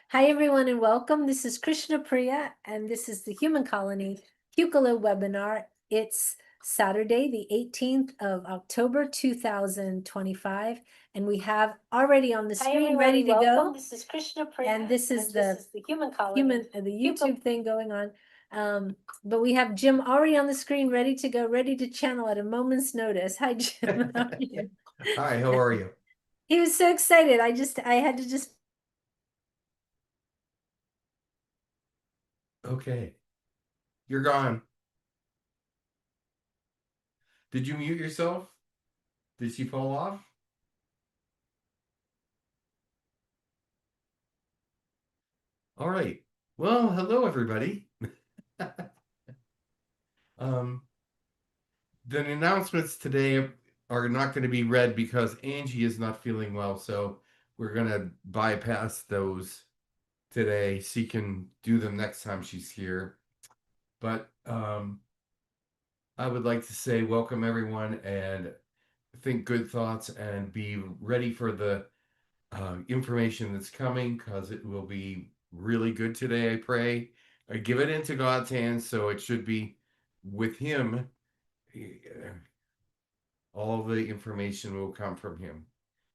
Hi, everyone, and welcome. This is Krishna Priya, and this is the Human Colony Hucolo webinar. It's Saturday, the 18th of October, 2025, and we have already on the screen ready to go. This is Krishna Priya, and this is the Human Colony. the YouTube thing going on. But we have Jim already on the screen, ready to go, ready to channel at a moment's notice. Hi, Jim. How are you? Hi, how are you? He was so excited. I had to just. Okay. You're gone. Did you mute yourself? Did she fall off? All right. Well, hello, everybody. The announcements today are not going to be read because Angie is not feeling well, so we're going to bypass those today. She can do them next time she's here. But I would like to say welcome, everyone, and think good thoughts and be ready for the information that's coming, because it will be really good today. I pray. I give it into God's hands, so it should be with Him. All the information will come from Him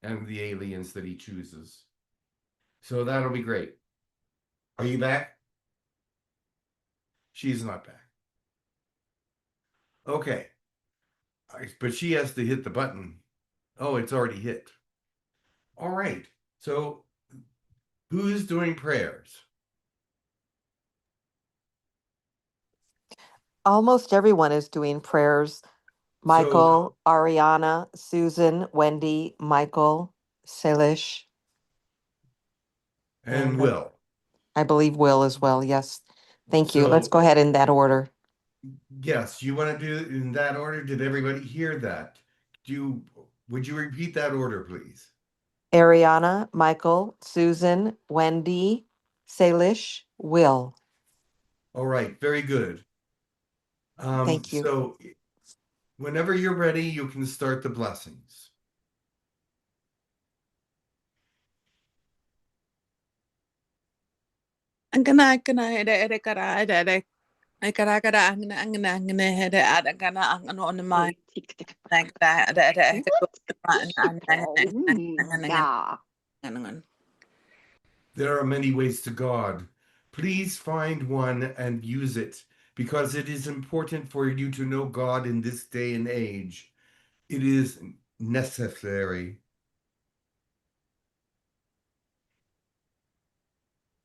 and the aliens that He chooses. So that'll be great. Are you back? She's not back. Okay. But she has to hit the button. Oh, it's already hit. All right. So who's doing prayers? Almost everyone is doing prayers. Michael, Ariana, Susan, Wendy, Michael, Salish. And Will. I believe Will as well. Yes. Thank you. Let's go ahead in that order. Yes, you want to do it in that order? Did everybody hear that? Would you repeat that order, please? Ariana, Michael, Susan, Wendy, Salish, Will. All right, very good. Thank you. So whenever you're ready, you can start the blessings. There are many ways to God. Please find one and use it, because it is important for you to know God in this day and age. It is necessary.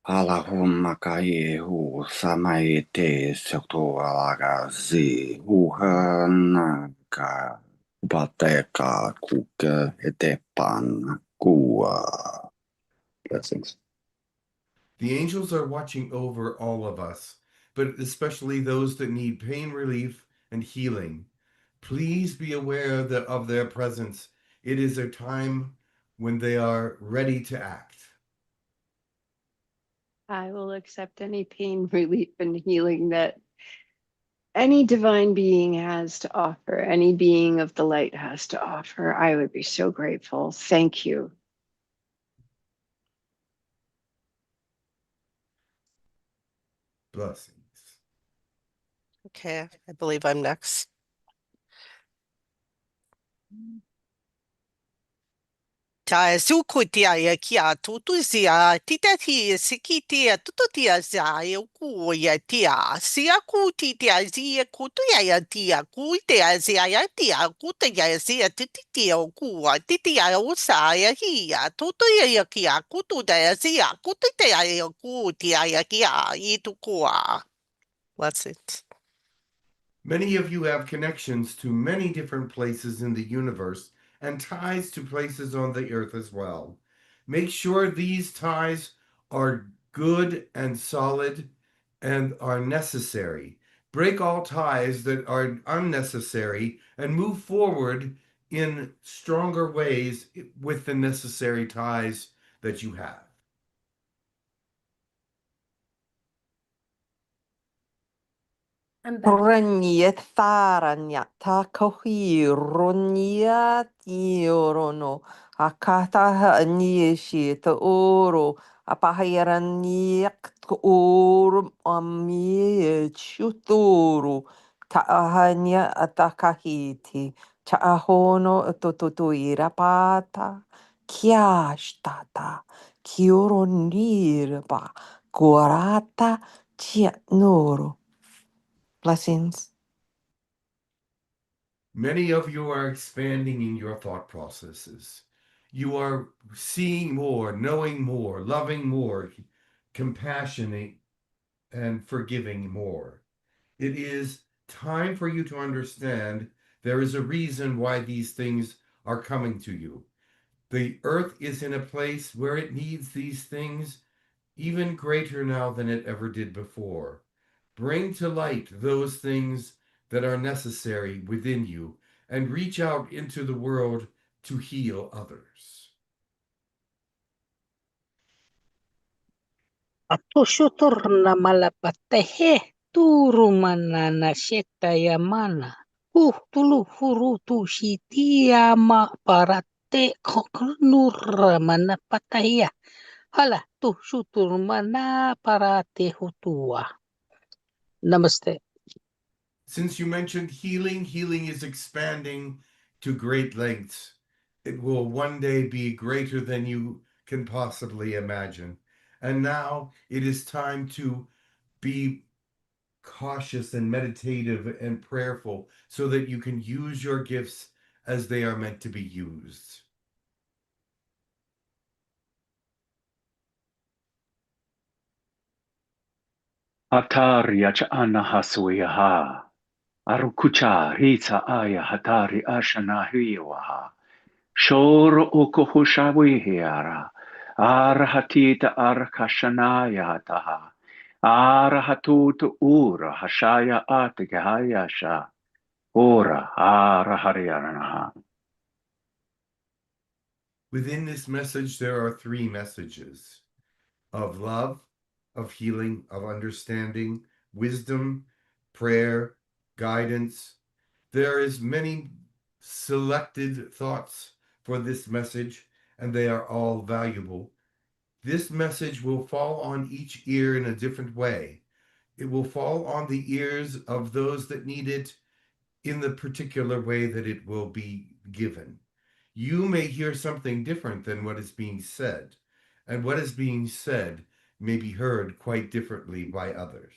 Allahumma kayehu samaite sekto alaga zi uhanaka upateka kuke etepan kua. Blessings. The angels are watching over all of us, but especially those that need pain relief and healing. Please be aware of their presence. It is a time when they are ready to act. I will accept any pain relief and healing that any divine being has to offer, any being of the light has to offer. I would be so grateful. Thank you. Blessings. Okay, I believe I'm next. Ta sukutia ya kia tutusia titatia sikitia tututia za kuya tia sia kutitia zia kutuya ya tia kutia zia ya tia kutia zia tititia kuwa titia usaya hia tutuya ya kia kutuya zia kutia ya kutia ya kia itukua. That's it. Many of you have connections to many different places in the universe and ties to places on the earth as well. Make sure these ties are good and solid and are necessary. Break all ties that are unnecessary and move forward in stronger ways with the necessary ties that you have. I'm back. Rania tharanya takohi ronia tiorono akata nishi to oro apahirania oro ami chuturu taahanya atakahiti taahono tototuira pata kiashtata kioronirba guarata chiatnoro. Blessings. Many of you are expanding in your thought processes. You are seeing more, knowing more, loving more, compassionate and forgiving more. It is time for you to understand there is a reason why these things are coming to you. The earth is in a place where it needs these things even greater now than it ever did before. Bring to light those things that are necessary within you and reach out into the world to heal others. Atusutur na malapatehe turu mana na ya mana. Tulu huru tu shitia ma parate koknur mana patahia. Hala tu sutur mana parate hutua. Namaste. Since you mentioned healing, healing is expanding to great lengths. It will one day be greater than you can possibly imagine. And now it is time to be cautious and meditative and prayerful so that you can use your gifts as they are meant to be used. Ataria cha ana hasuyaha. Arukucha rita aya hatari ashana hiwaha. Shoro okohushawihiara. Arahatita arakashanaya hataha. Arahatutu ura hashaya atigahayasha. Ora araharianaha. Within this message, there are three messages of love, of healing, of understanding, wisdom, prayer, guidance. There is many selected thoughts for this message, and they are all valuable. This message will fall on each ear in a different way. It will fall on the ears of those that need it in the particular way that it will be given. You may hear something different than what is being said, and what is being said may be heard quite differently by others.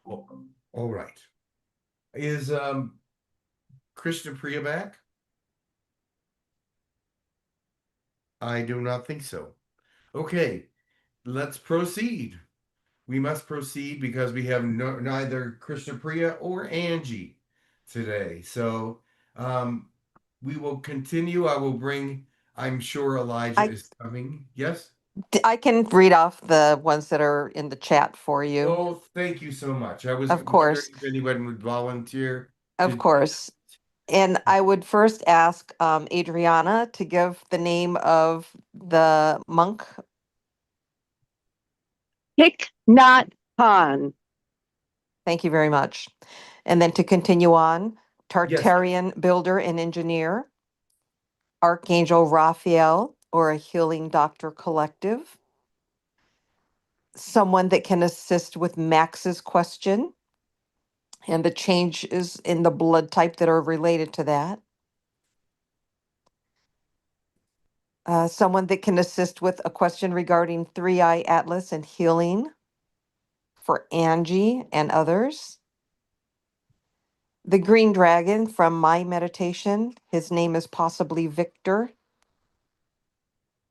All right. Is Krishna Priya back? I do not think so. Okay, let's proceed. We must proceed because we have neither Krishna Priya or Angie today. So we will continue. I will bring, I'm sure Elijah is coming. Yes? I can read off the ones that are in the chat for you. Oh, thank you so much. I was Of course. wondering if anyone would volunteer. Of course. And I would first ask Adriana to give the name of the monk. Hick not Han. Thank you very much. And then to continue on, Yes. Tartarian builder and engineer, Archangel Raphael, or a healing doctor collective, someone that can assist with Max's question and the changes in the blood type that are related to that. Someone that can assist with a question regarding 3-Eye Atlas and healing for Angie and others. The green dragon from my meditation, his name is possibly Victor.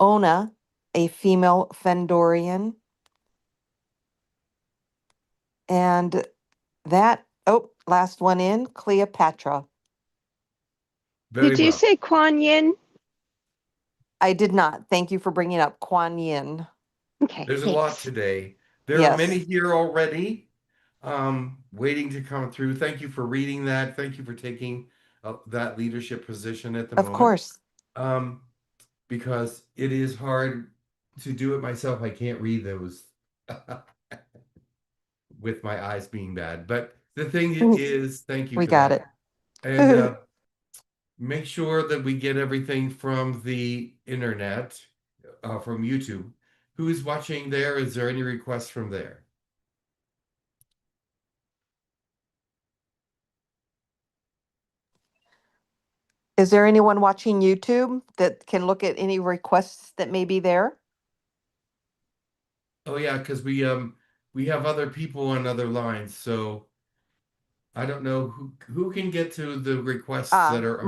Ona, a female Fendorian. And that, last one in, Cleopatra. Very Did you well. say Kuan Yin? I did not. Thank you for bringing up Kuan Yin. Okay. There's a lot today. There Yes. are many here already waiting to come through. Thank you for reading that. Thank you for taking that leadership position at the Of moment. course. because it is hard to do it myself. I can't read those with my eyes being bad. But the thing is, thank you We for got that. it. And make sure that we get everything from the internet, from YouTube. Who's watching there? Is there any requests from there? Is there anyone watching YouTube that can look at any requests that may be there? Oh yeah, because we have other people on other lines, so I don't know who can get to the requests that are on.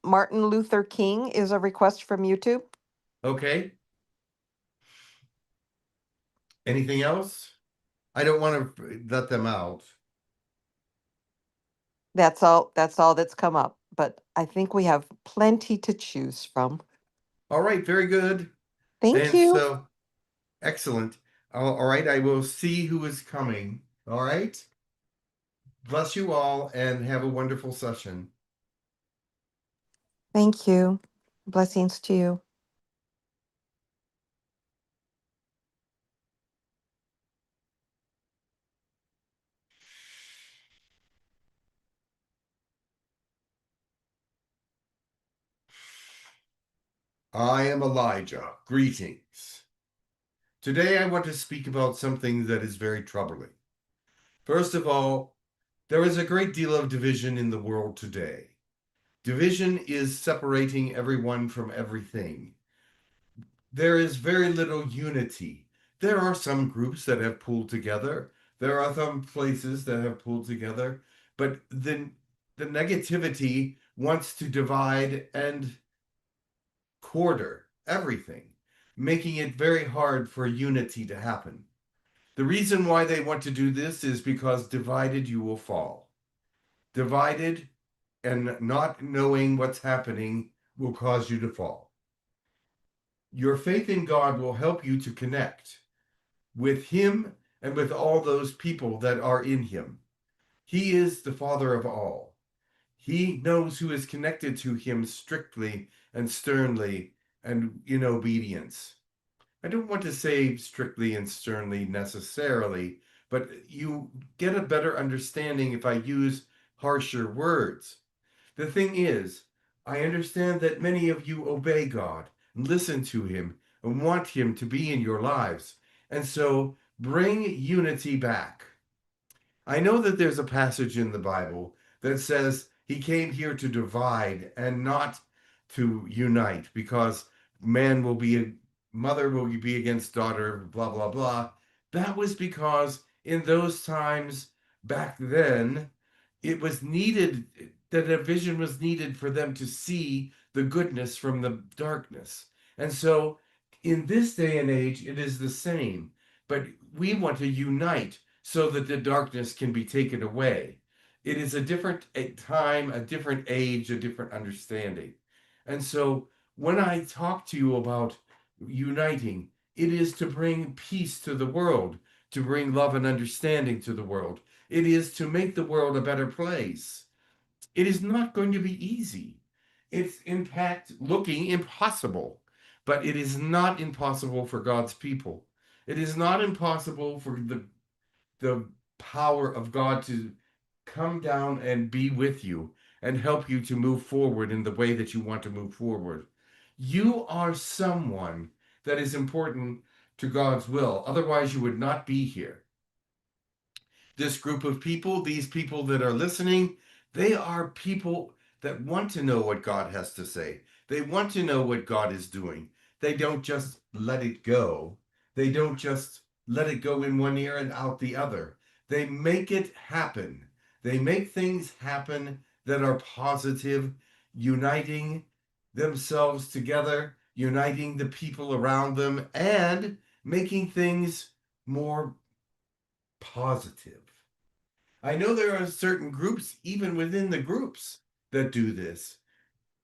Martin Luther King is a request from YouTube. Okay. Anything else? I don't want to let them out. That's all that's come up, but I think we have plenty to choose from. All right, very good. Thank And you. so, excellent. All right, I will see who is coming. All right. Bless you all and have a wonderful session. Thank you. Blessings to you. I am Elijah. Greetings. Today I want to speak about something that is very troubling. First of all, there is a great deal of division in the world today. Division is separating everyone from everything. There is very little unity. There are some groups that have pulled together. There are some places that have pulled together, but the negativity wants to divide and quarter everything, making it very hard for unity to happen. The reason why they want to do this is because divided you will fall. Divided and not knowing what's happening will cause you to fall. Your faith in God will help you to connect with Him and with all those people that are in Him. He is the Father of all. He knows who is connected to Him strictly and sternly and in obedience. I don't want to say strictly and sternly necessarily, but you get a better understanding if I use harsher words. The thing is, I understand that many of you obey God and listen to Him and want Him to be in your lives. And so bring unity back. I know that there's a passage in the Bible that says He came here to divide and not to unite, because mother will be against daughter, blah, blah, blah. That was because in those times back then, it was needed, that a vision was needed for them to see the goodness from the darkness. And so in this day and age, it is the same, but we want to unite so that the darkness can be taken away. It is a different time, a different age, a different understanding. And so when I talk to you about uniting, it is to bring peace to the world, to bring love and understanding to the world. It is to make the world a better place. It is not going to be easy. It's in fact looking impossible, but it is not impossible for God's people. It is not impossible for the power of God to come down and be with you and help you to move forward in the way that you want to move forward. You are someone that is important to God's will. Otherwise, you would not be here. This group of people, these people that are listening, they are people that want to know what God has to say. They want to know what God is doing. They don't just let it go. They don't just let it go in one ear and out the other. They make it happen. They make things happen that are positive, uniting themselves together, uniting the people around them, and making things more positive. I know there are certain groups, even within the groups, that do this.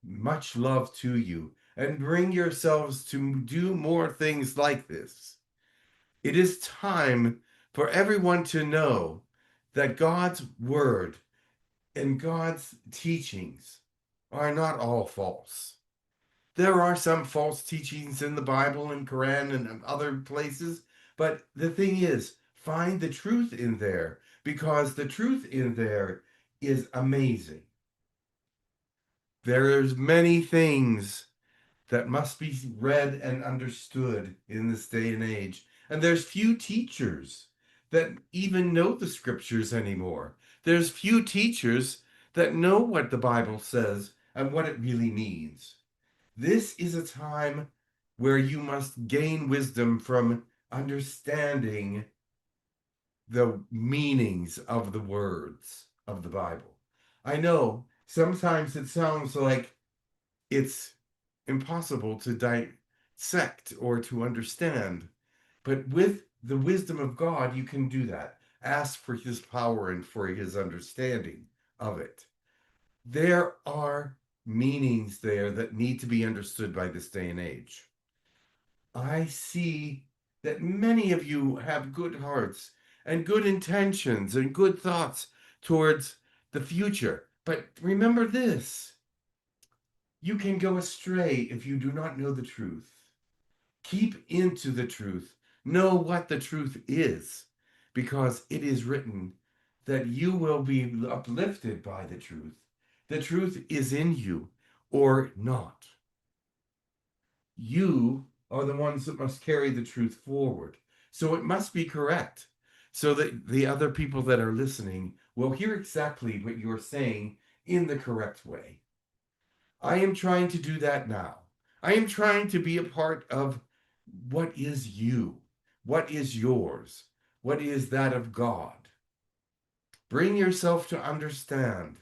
Much love to you, and bring yourselves to do more things like this. It is time for everyone to know that God's word and God's teachings are not all false. There are some false teachings in the Bible and Quran and other places, but the thing is, find the truth in there, because the truth in there is amazing. There's many things that must be read and understood in this day and age. And there's few teachers that even know the scriptures anymore. There's few teachers that know what the Bible says and what it really means. This is a time where you must gain wisdom from understanding the meanings of the words of the Bible. I know sometimes it sounds like it's impossible to dissect or to understand, but with the wisdom of God, you can do that. Ask for his power and for his understanding of it. There are meanings there that need to be understood by this day and age. I see that many of you have good hearts and good intentions and good thoughts towards the future. But remember this: you can go astray if you do not know the truth. Keep into the truth. Know what the truth is, because it is written that you will be uplifted by the truth. The truth is in you or not. You are the ones that must carry the truth forward. So it must be correct, so that the other people that are listening will hear exactly what you're saying in the correct way. I am trying to do that now. I am trying to be a part of what is you, what is yours, what is that of God. Bring yourself to understand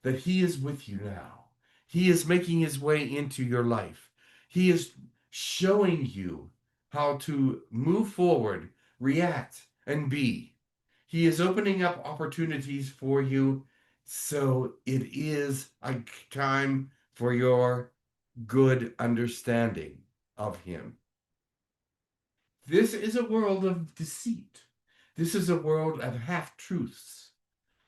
that he is with you now. He is making his way into your life. He is showing you how to move forward, react, and be. He is opening up opportunities for you. So it is a time for your good understanding of him. This is a world of deceit. This is a world of half-truths.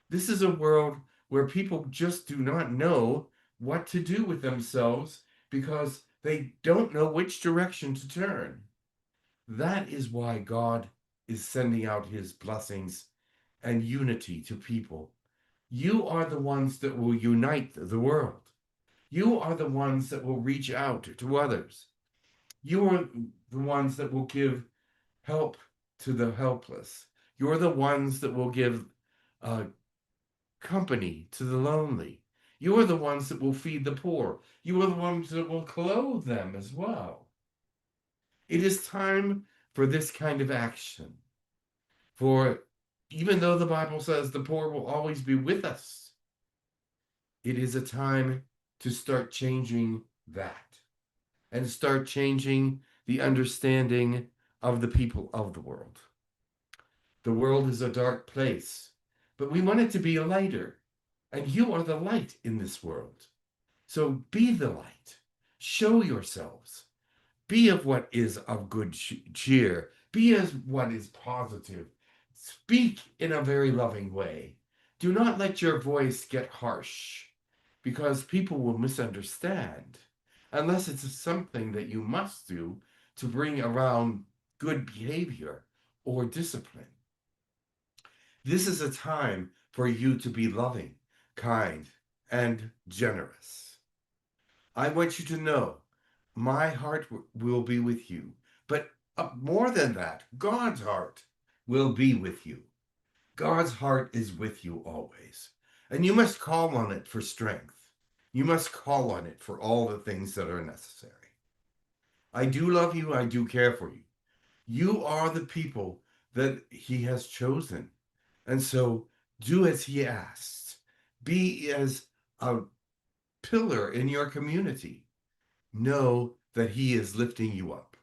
This is a world where people just do not know what to do with themselves because they don't know which direction to turn. That is why God is sending out his blessings and unity to people. You are the ones that will unite the world. You are the ones that will reach out to others. You are the ones that will give help to the helpless. You're the ones that will give company to the lonely. You are the ones that will feed the poor. You are the ones that will clothe them as well. It is time for this kind of action. For even though the Bible says the poor will always be with us, it is a time to start changing that and start changing the understanding of the people of the world. The world is a dark place, but we want it to be lighter. And you are the light in this world. So be the light. Show yourselves. Be of what is of good cheer. Be as what is positive. Speak in a very loving way. Do not let your voice get harsh, because people will misunderstand, unless it's something that you must do to bring around good behavior or discipline. This is a time for you to be loving, kind, and generous. I want you to know my heart will be with you, but more than that, God's heart will be with you. God's heart is with you always, and you must call on it for strength. You must call on it for all the things that are necessary. I do love you. I do care for you. You are the people that he has chosen. And so do as he asks. Be as a pillar in your community. Know that he is lifting you up.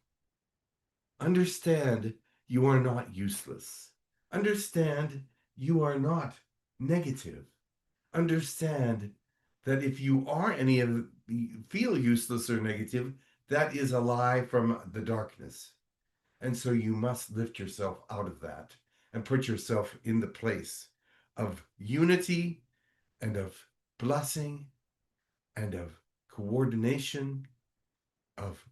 Understand you are not useless. Understand you are not negative. Understand that if you are any of feel useless or negative, that is a lie from the darkness. And so you must lift yourself out of that and put yourself in the place of unity and of blessing and of coordination of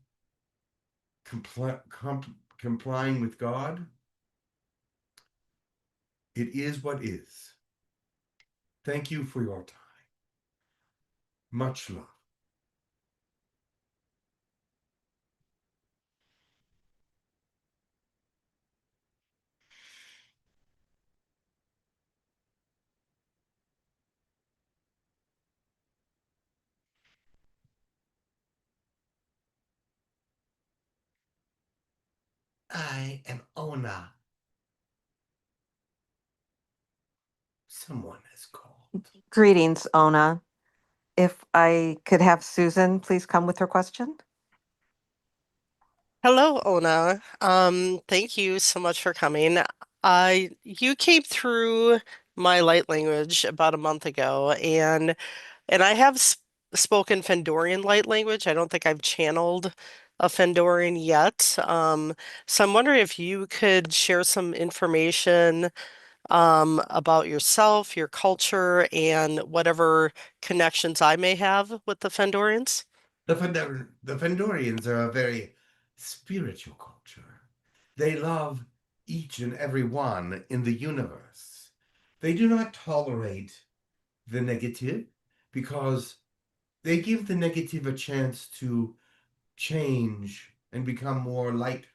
complying with God. It is what is. Thank you for your time. Much love. I am Ona. Someone has called. Greetings, Ona. If I could have Susan please come with her question. Hello, Ona. Thank you so much for coming. You came through my light language about a month ago, and I have spoken Fendorian light language. I don't think I've channeled a Fendorian yet. So I'm wondering if you could share some information about yourself, your culture, and whatever connections I may have with the Fendorians. The Fendorians are a very spiritual culture. They love each and every one in the universe. They do not tolerate the negative because they give the negative a chance to change and become more light.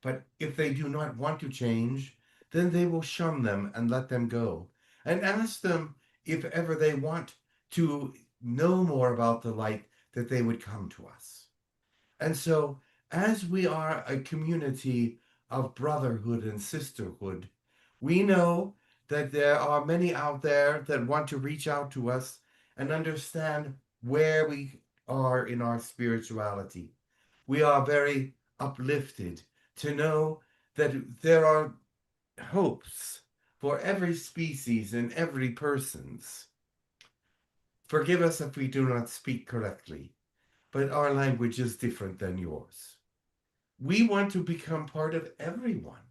But if they do not want to change, then they will shun them and let them go and ask them if ever they want to know more about the light that they would come to us. And so, as we are a community of brotherhood and sisterhood, we know that there are many out there that want to reach out to us and understand where we are in our spirituality. We are very uplifted to know that there are hopes for every species and every person's. Forgive us if we do not speak correctly, but our language is different than yours. We want to become part of everyone,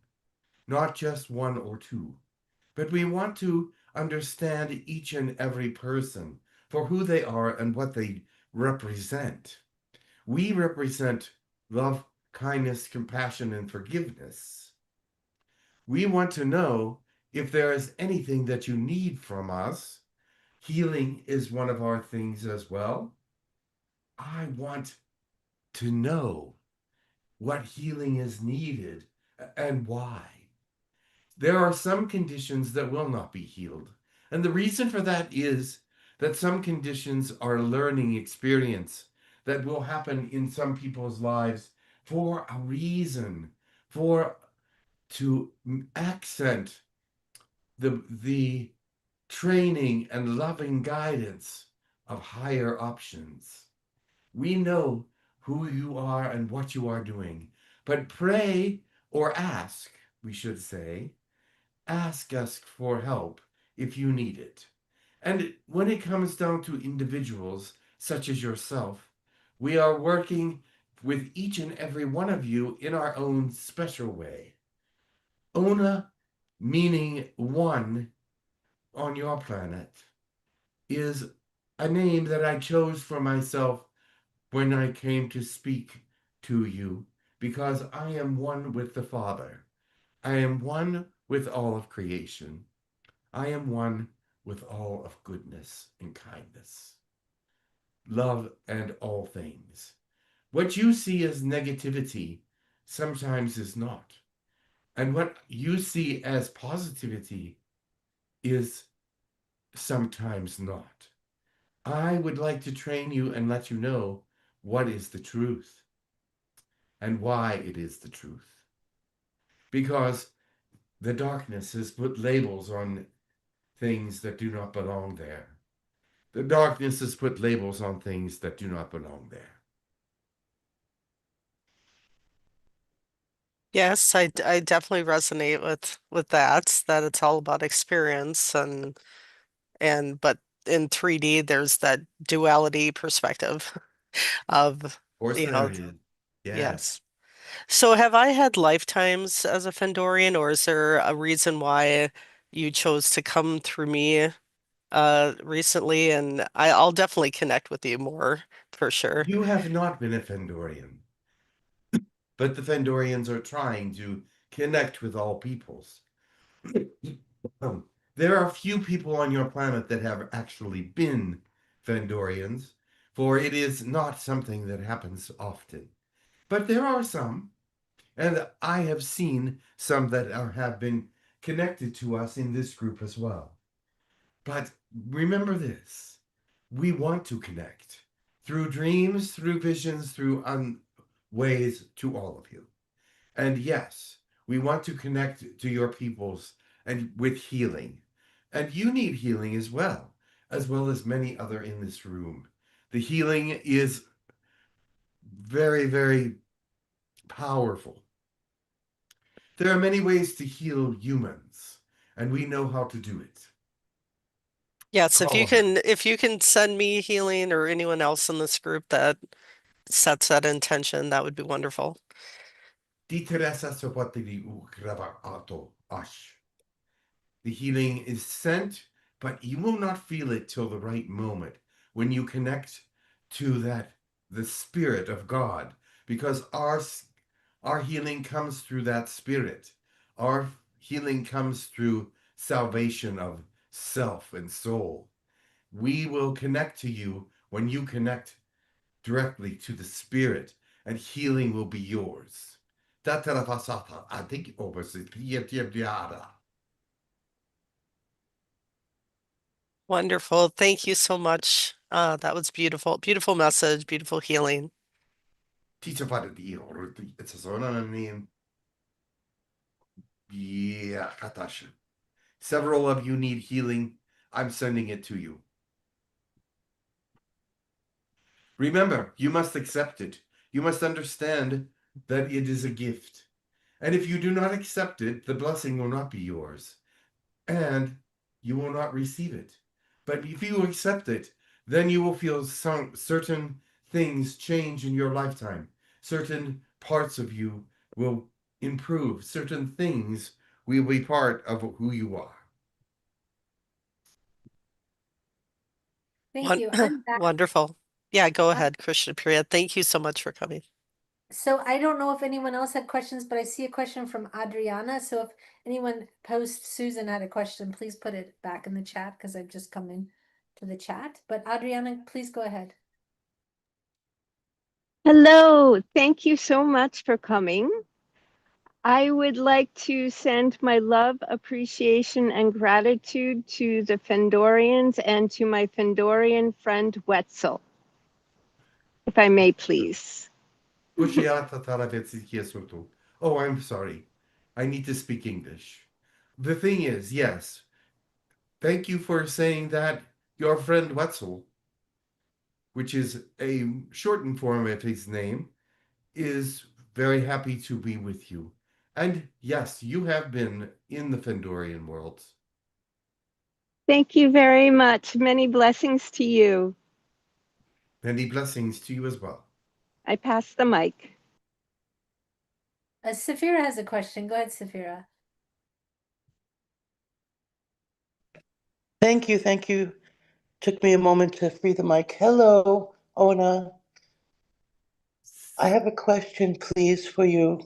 not just one or two, but we want to understand each and every person for who they are and what they represent. We represent love, kindness, compassion, and forgiveness. We want to know if there is anything that you need from us. Healing is one of our things as well. I want to know what healing is needed and why. There are some conditions that will not be healed. And the reason for that is that some conditions are a learning experience that will happen in some people's lives for a reason, for to accent the training and loving guidance of higher options. We know who you are and what you are doing, but pray or ask, we should say, ask us for help if you need it. And when it comes down to individuals such as yourself, we are working with each and every one of you in our own special way. Ona, meaning one on your planet, is a name that I chose for myself when I came to speak to you, because I am one with the Father. I am one with all of creation. I am one with all of goodness and kindness, love, and all things. What you see as negativity sometimes is not. And what you see as positivity is sometimes not. I would like to train you and let you know what is the truth and why it is the truth. Because the darkness has put labels on things that do not belong there. The darkness has put labels on things that do not belong there. Yes, I definitely resonate with that it's all about experience and but in 3D there's that duality perspective of, Of course you there know, is. yes. Yes. So have I had lifetimes as a Fendorian, or is there a reason why you chose to come through me recently, and I'll definitely connect with you more for sure. You have not been a Fendorian, but the Fendorians are trying to connect with all peoples. There are few people on your planet that have actually been Fendorians, for it is not something that happens often. But there are some, and I have seen some that have been connected to us in this group as well. But remember this, we want to connect through dreams, through visions, through ways to all of you. And yes, we want to connect to your peoples and with healing. And you need healing as well as many other in this room. The healing is very, very powerful. There are many ways to heal humans, and we know how to do it. Yes, All of us. if you can send me healing or anyone else in this group that sets that intention, that would be wonderful. The healing is sent, but you will not feel it till the right moment when you connect to the spirit of God, because our healing comes through that spirit. Our healing comes through salvation of self and soul. We will connect to you when you connect directly to the spirit, and healing will be yours. Wonderful. Thank you so much. That was beautiful. Beautiful message, beautiful healing. Yeah, several of you need healing. I'm sending it to you. Remember, you must accept it. You must understand that it is a gift. And if you do not accept it, the blessing will not be yours. And you will not receive it. But if you accept it, then you will feel certain things change in your lifetime. Certain parts of you will improve. Certain things will be part of who you are. Thank you. I'm back. Wonderful. Yeah, go Uh, ahead, Krishna Priya. Thank you so much for coming. So I don't know if anyone else had questions, but I see a question from Adriana. So if anyone post Susan had a question, please put it back in the chat because I've just come in to the chat. But Adriana, please go ahead. Hello, thank you so much for coming. I would like to send my love, appreciation, and gratitude to the Fendorians and to my Fendorian friend Wetzel, if I may please. Oh, I'm sorry. I need to speak English. The thing is, yes, thank you for saying that. Your friend Wetzel, which is a shortened form of his name, is very happy to be with you. And yes, you have been in the Fendorian worlds. Thank you very much. Many blessings to you. Many blessings to you as well. I pass the mic. Safira has a question. Go ahead, Safira. Thank you, thank you. Took me a moment to free the mic. Hello, Ona. I have a question, please, for you.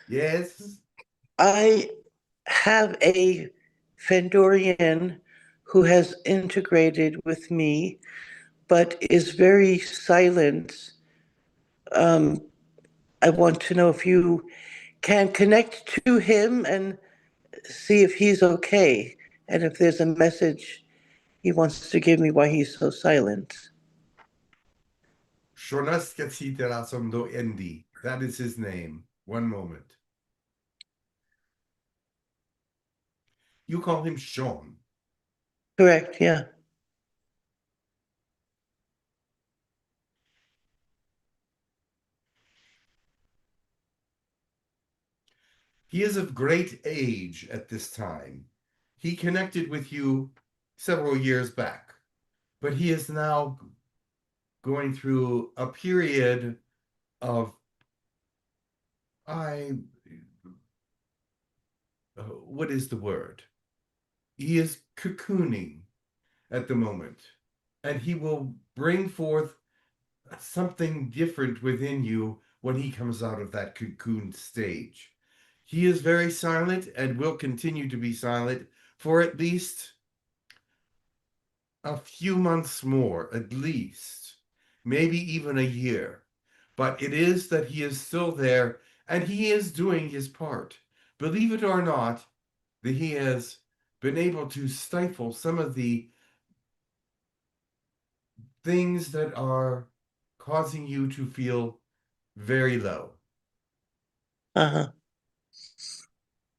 Yes. I have a Fendorian who has integrated with me, but is very silent. I want to know if you can connect to him and see if he's okay, and if there's a message he wants to give me why he's so silent. That is his name. One moment. You call him Sean. Correct, yeah. He is of great age at this time. He connected with you several years back, but he is now going through a period of what is the word? He is cocooning, at the moment. And he will bring forth something different within you when he comes out of that cocoon stage. He is very silent and will continue to be silent for at least a few months more, at least, maybe even a year. But it is that he is still there and he is doing his part. Believe it or not, that he has been able to stifle some of the things that are causing you to feel very low. Uh-huh.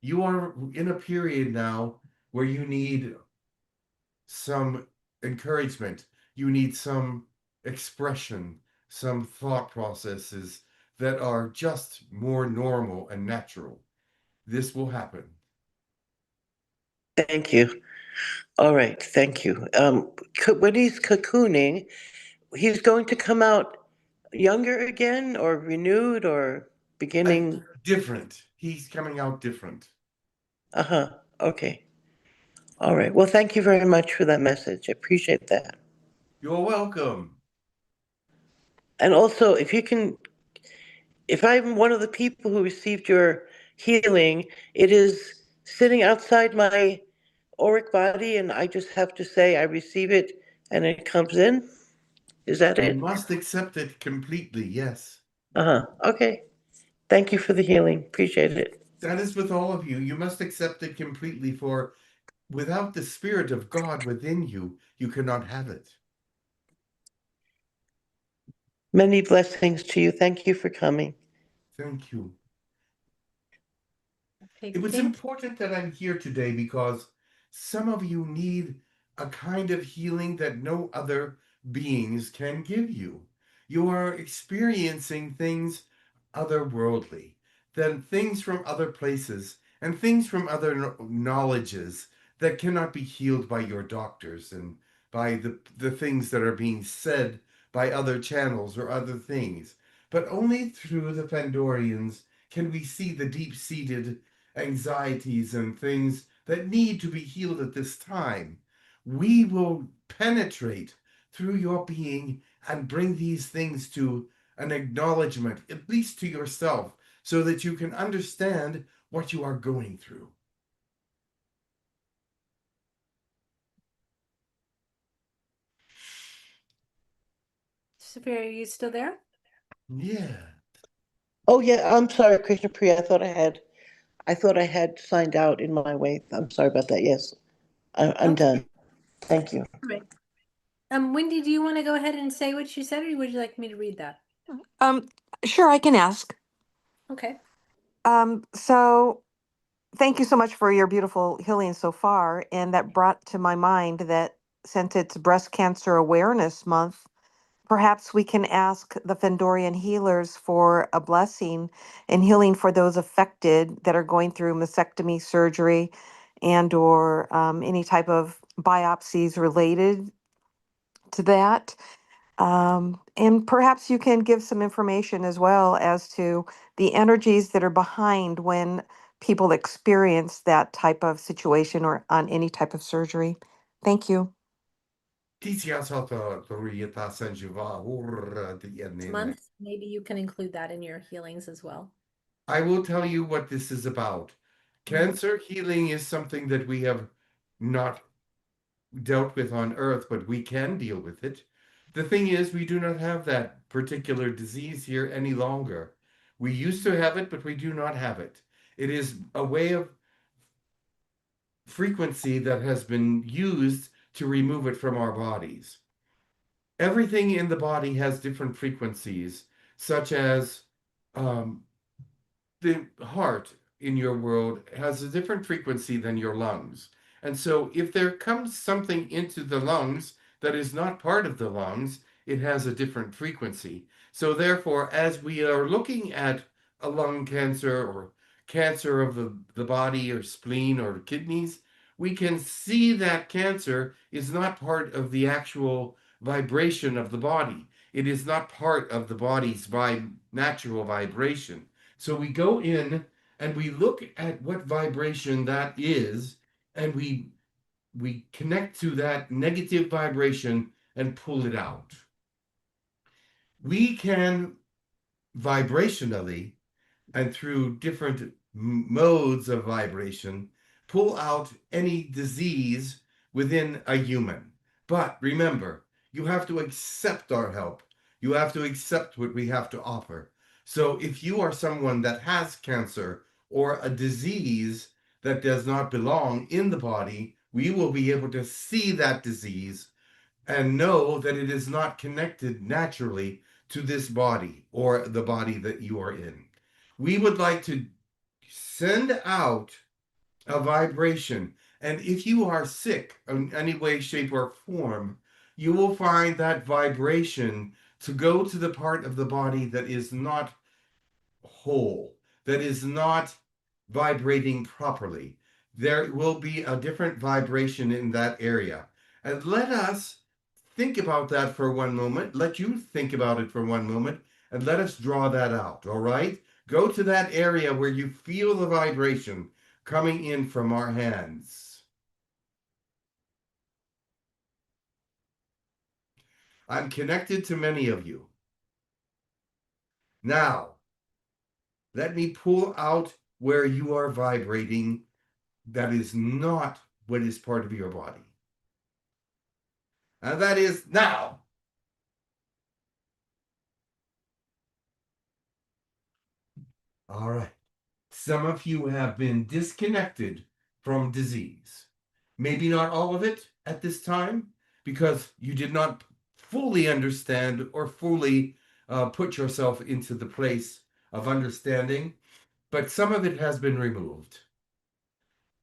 You are in a period now where you need some encouragement, you need some expression, some thought processes that are just more normal and natural. This will happen. Thank you. All right, thank you. When he's cocooning, he's going to come out younger again, or renewed, or beginning. Different. He's coming out different. Uh-huh. Okay. All right. Well, thank you very much for that message. I appreciate that. You're welcome. And also, if I'm one of the people who received your healing, it is sitting outside my auric body, and I just have to say I receive it and it comes in. Is that You it? must accept it completely, yes. Uh-huh. Okay. Thank you for the healing. Appreciate it. That is with all of you. You must accept it completely, for without the Spirit of God within you, you cannot have it. Many blessings to you. Thank you for coming. Thank you. Okay, It was thank important that I'm here today because some of you need a kind of healing that no other beings can give you. You are experiencing things otherworldly, then things from other places and things from other knowledges that cannot be healed by your doctors and by the things that are being said by other channels or other things. But only through the Pandorians can we see the deep-seated anxieties and things that need to be healed at this time. We will penetrate through your being and bring these things to an acknowledgement, at least to yourself, so that you can understand what you are going through. Sophia, are you still there? Yeah. Oh yeah, I'm sorry, Krishna Priya. I thought I had signed out in my way. I'm sorry about that. Yes. I'm Okay, done. Thank you. right. Wendy, do you want to go ahead and say what you said, or would you like me to read that? Um, sure, I can ask. Okay. So thank you so much for your beautiful healing so far. And that brought to my mind that since it's Breast Cancer Awareness Month, perhaps we can ask the Fendorian healers for a blessing and healing for those affected that are going through mastectomy surgery and or any type of biopsies related to that. And perhaps you can give some information as well as to the energies that are behind when people experience that type of situation or on any type of surgery. Thank you. Month, maybe you can include that in your healings as well. I will tell you what this is about. Cancer healing is something that we have not dealt with on Earth, but we can deal with it. The thing is, we do not have that particular disease here any longer. We used to have it, but we do not have it. It is a way of frequency that has been used to remove it from our bodies. Everything in the body has different frequencies, such as um, the heart in your world has a different frequency than your lungs. And so if there comes something into the lungs that is not part of the lungs, it has a different frequency. So therefore, as we are looking at a lung cancer or cancer of the body or spleen or kidneys, we can see that cancer is not part of the actual vibration of the body. It is not part of the body's natural vibration. So we go in and we look at what vibration that is, and we we connect to that negative vibration and pull it out. We can vibrationally and through different modes of vibration pull out any disease within a human. But remember, you have to accept our help. You have to accept what we have to offer. So if you are someone that has cancer or a disease that does not belong in the body, we will be able to see that disease and know that it is not connected naturally to this body or the body that you are in. We would like to send out a vibration. And if you are sick in any way, shape, or form, you will find that vibration to go to the part of the body that is not whole, that is not vibrating properly. There will be a different vibration in that area. And let us think about that for one moment. Let you think about it for one moment, and let us draw that out, all right? Go to that area where you feel the vibration coming in from our hands. I'm connected to many of you. Now, let me pull out where you are vibrating that is not what is part of your body. And that is now. All right. Some of you have been disconnected from disease. Maybe not all of it at this time, because you did not fully understand or fully put yourself into the place of understanding, but some of it has been removed.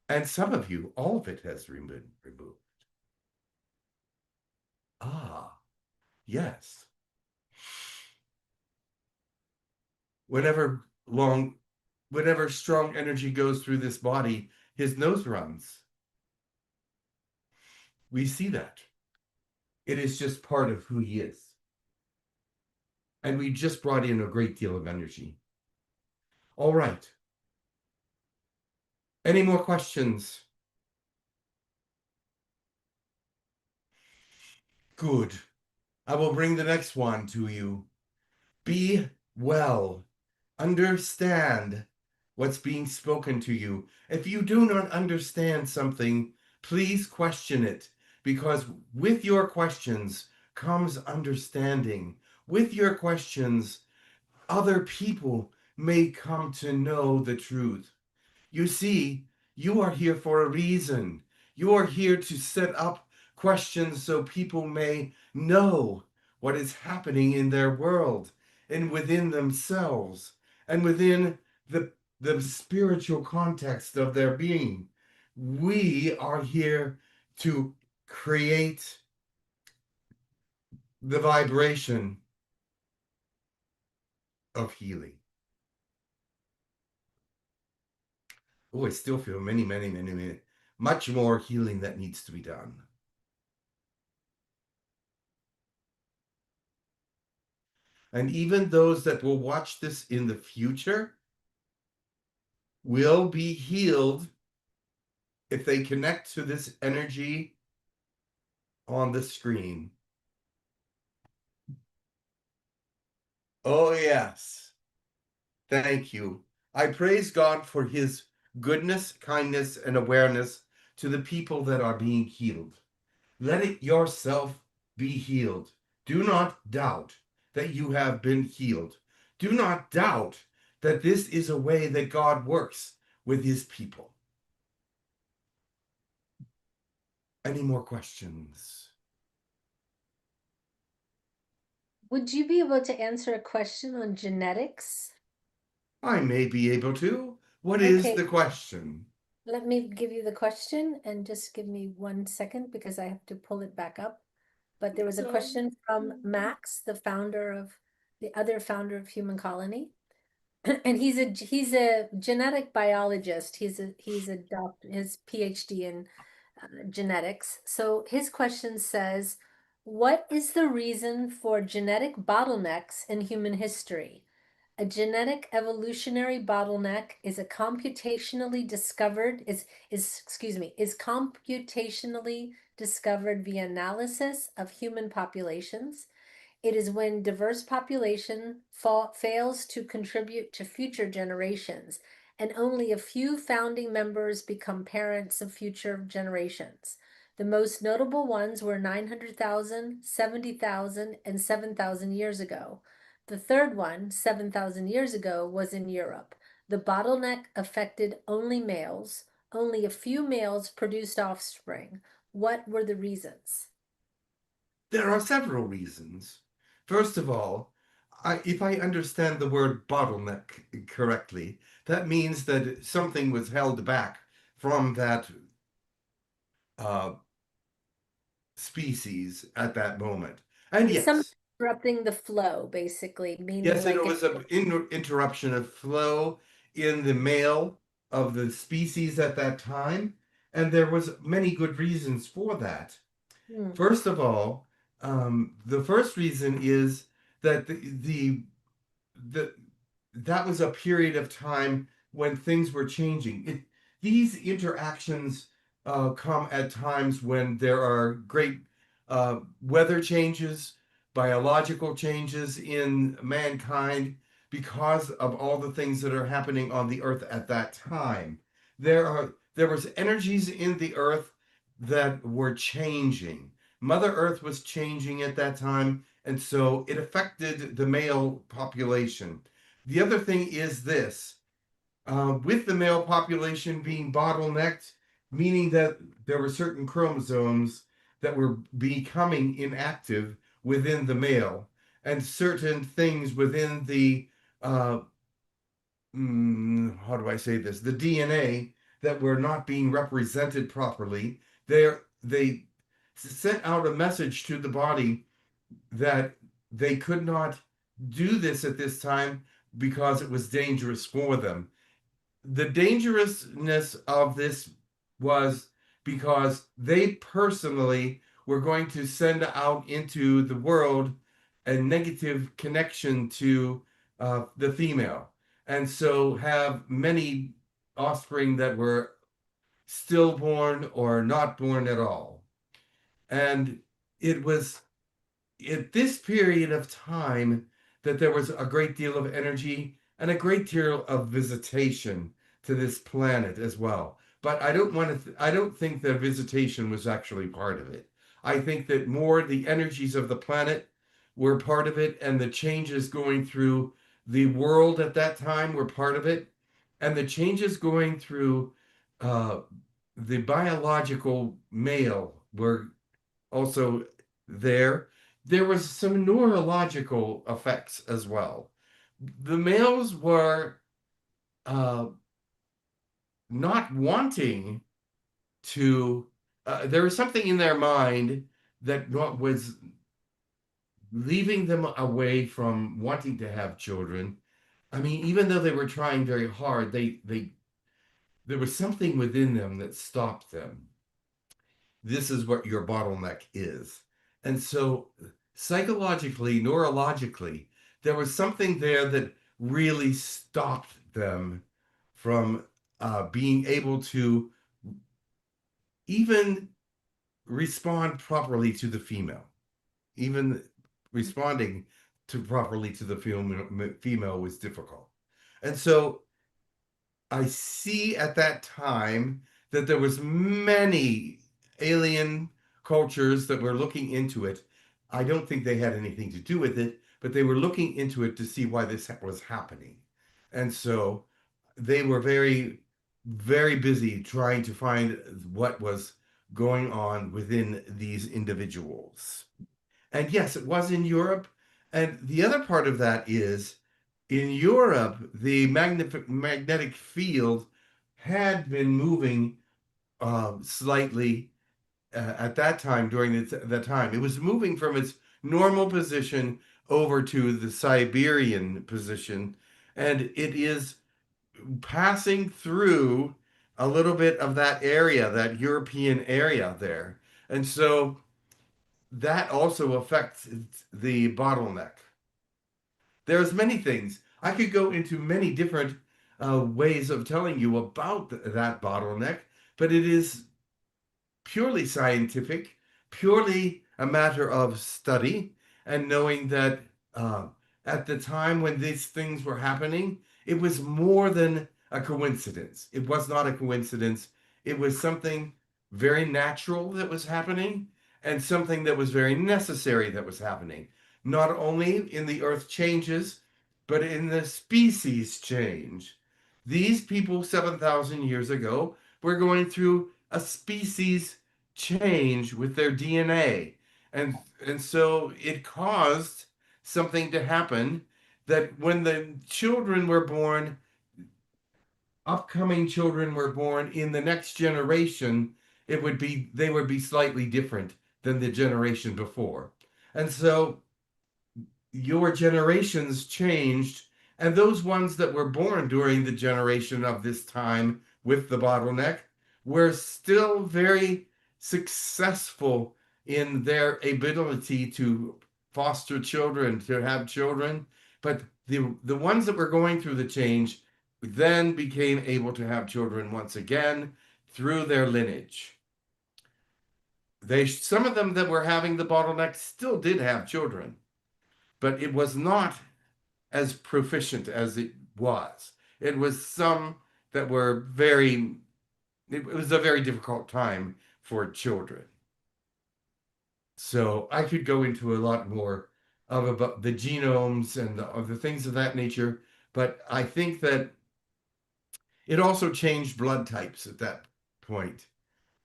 And some of you, all of it has been removed. Ah, yes. Whenever strong energy goes through this body, his nose runs. We see that. It is just part of who he is. And we just brought in a great deal of energy. All right. Any more questions? Good. I will bring the next one to you. Be well. Understand what's being spoken to you. If you do not understand something, please question it, because with your questions comes understanding. With your questions, other people may come to know the truth. You see, you are here for a reason. You are here to set up questions so people may know what is happening in their world and within themselves and within the spiritual context of their being. We are here to create the vibration of healing. Oh, I still feel much more healing that needs to be done. And even those that will watch this in the future will be healed if they connect to this energy on the screen. Oh, yes. Thank you. I praise God for his goodness, kindness, and awareness to the people that are being healed. Let it yourself be healed. Do not doubt that you have been healed. Do not doubt that this is a way that God works with his people. Any more questions? Would you be able to answer a question on genetics? I may be able to. What is Okay. the question? Let me give you the question and just give me 1 second because I have to pull it back up. But there was a question from Max, the other founder of Human Colony. And he's a genetic biologist. He's a doctor, his PhD in genetics. So his question says, what is the reason for genetic bottlenecks in human history? A genetic evolutionary bottleneck is computationally discovered via analysis of human populations. It is when diverse population fails to contribute to future generations, and only a few founding members become parents of future generations. The most notable ones were 900,000, 70,000, and 7,000 years ago. The third one, 7,000 years ago, was in Europe. The bottleneck affected only males. Only a few males produced offspring. What were the reasons? There are several reasons. First of all, if I understand the word bottleneck correctly, that means that something was held back from that uh, species at that moment. And Some yes, interrupting the flow, basically, meaning yes, like it was an interruption of flow in the male of the species at that time, and there was many good reasons for that. Hmm. First of all, the first reason is that the that was a period of time when things were changing. These interactions come at times when there are great weather changes, biological changes in mankind because of all the things that are happening on the earth at that time. There was energies in the earth that were changing. Mother Earth was changing at that time, and so it affected the male population. The other thing is this, with the male population being bottlenecked, meaning that there were certain chromosomes that were becoming inactive within the male, and certain things within the, uh, how do I say this, the DNA that were not being represented properly, they sent out a message to the body that they could not do this at this time because it was dangerous for them. The dangerousness of this was because they personally were going to send out into the world a negative connection to the female, and so have many offspring that were stillborn or not born at all. And it was at this period of time that there was a great deal of energy and a great deal of visitation to this planet as well. But I don't think that visitation was actually part of it. I think that more the energies of the planet were part of it, and the changes going through the world at that time were part of it, and the changes going through uh, the biological male were also there. There was some neurological effects as well. The males were uh, not wanting to. There was something in their mind that was leaving them away from wanting to have children. I mean, even though they were trying very hard, they there was something within them that stopped them. This is what your bottleneck is. And so, psychologically, neurologically, there was something there that really stopped them from being able to even respond properly to the female, even responding to properly to the female was difficult. And so I see at that time that there was many alien cultures that were looking into it. I don't think they had anything to do with it, but they were looking into it to see why this was happening. And so they were very, very busy trying to find what was going on within these individuals. And yes, it was in Europe. And the other part of that is in Europe, the magnetic field had been moving slightly at that time during the time. It was moving from its normal position over to the Siberian position, and it is passing through a little bit of that area, that European area there. And so that also affects the bottleneck. There's many things. I could go into many different ways of telling you about that bottleneck, but it is purely scientific, purely a matter of study, and knowing that uh, at the time when these things were happening, it was more than a coincidence. It was not a coincidence. It was something very natural that was happening and something that was very necessary that was happening, not only in the earth changes, but in the species change. These people 7,000 years ago were going through a species change with their DNA. And so it caused something to happen that when the children were born, upcoming children were born in the next generation, they would be slightly different than the generation before. And so your generations changed, and those ones that were born during the generation of this time with the bottleneck were still very successful in their ability to foster children, to have children. But the ones that were going through the change then became able to have children once again through their lineage. Some of them that were having the bottleneck still did have children, but it was not as proficient as it was. It was some that were it was a very difficult time for children. So I could go into a lot more of about the genomes and of the things of that nature, but I think that it also changed blood types at that point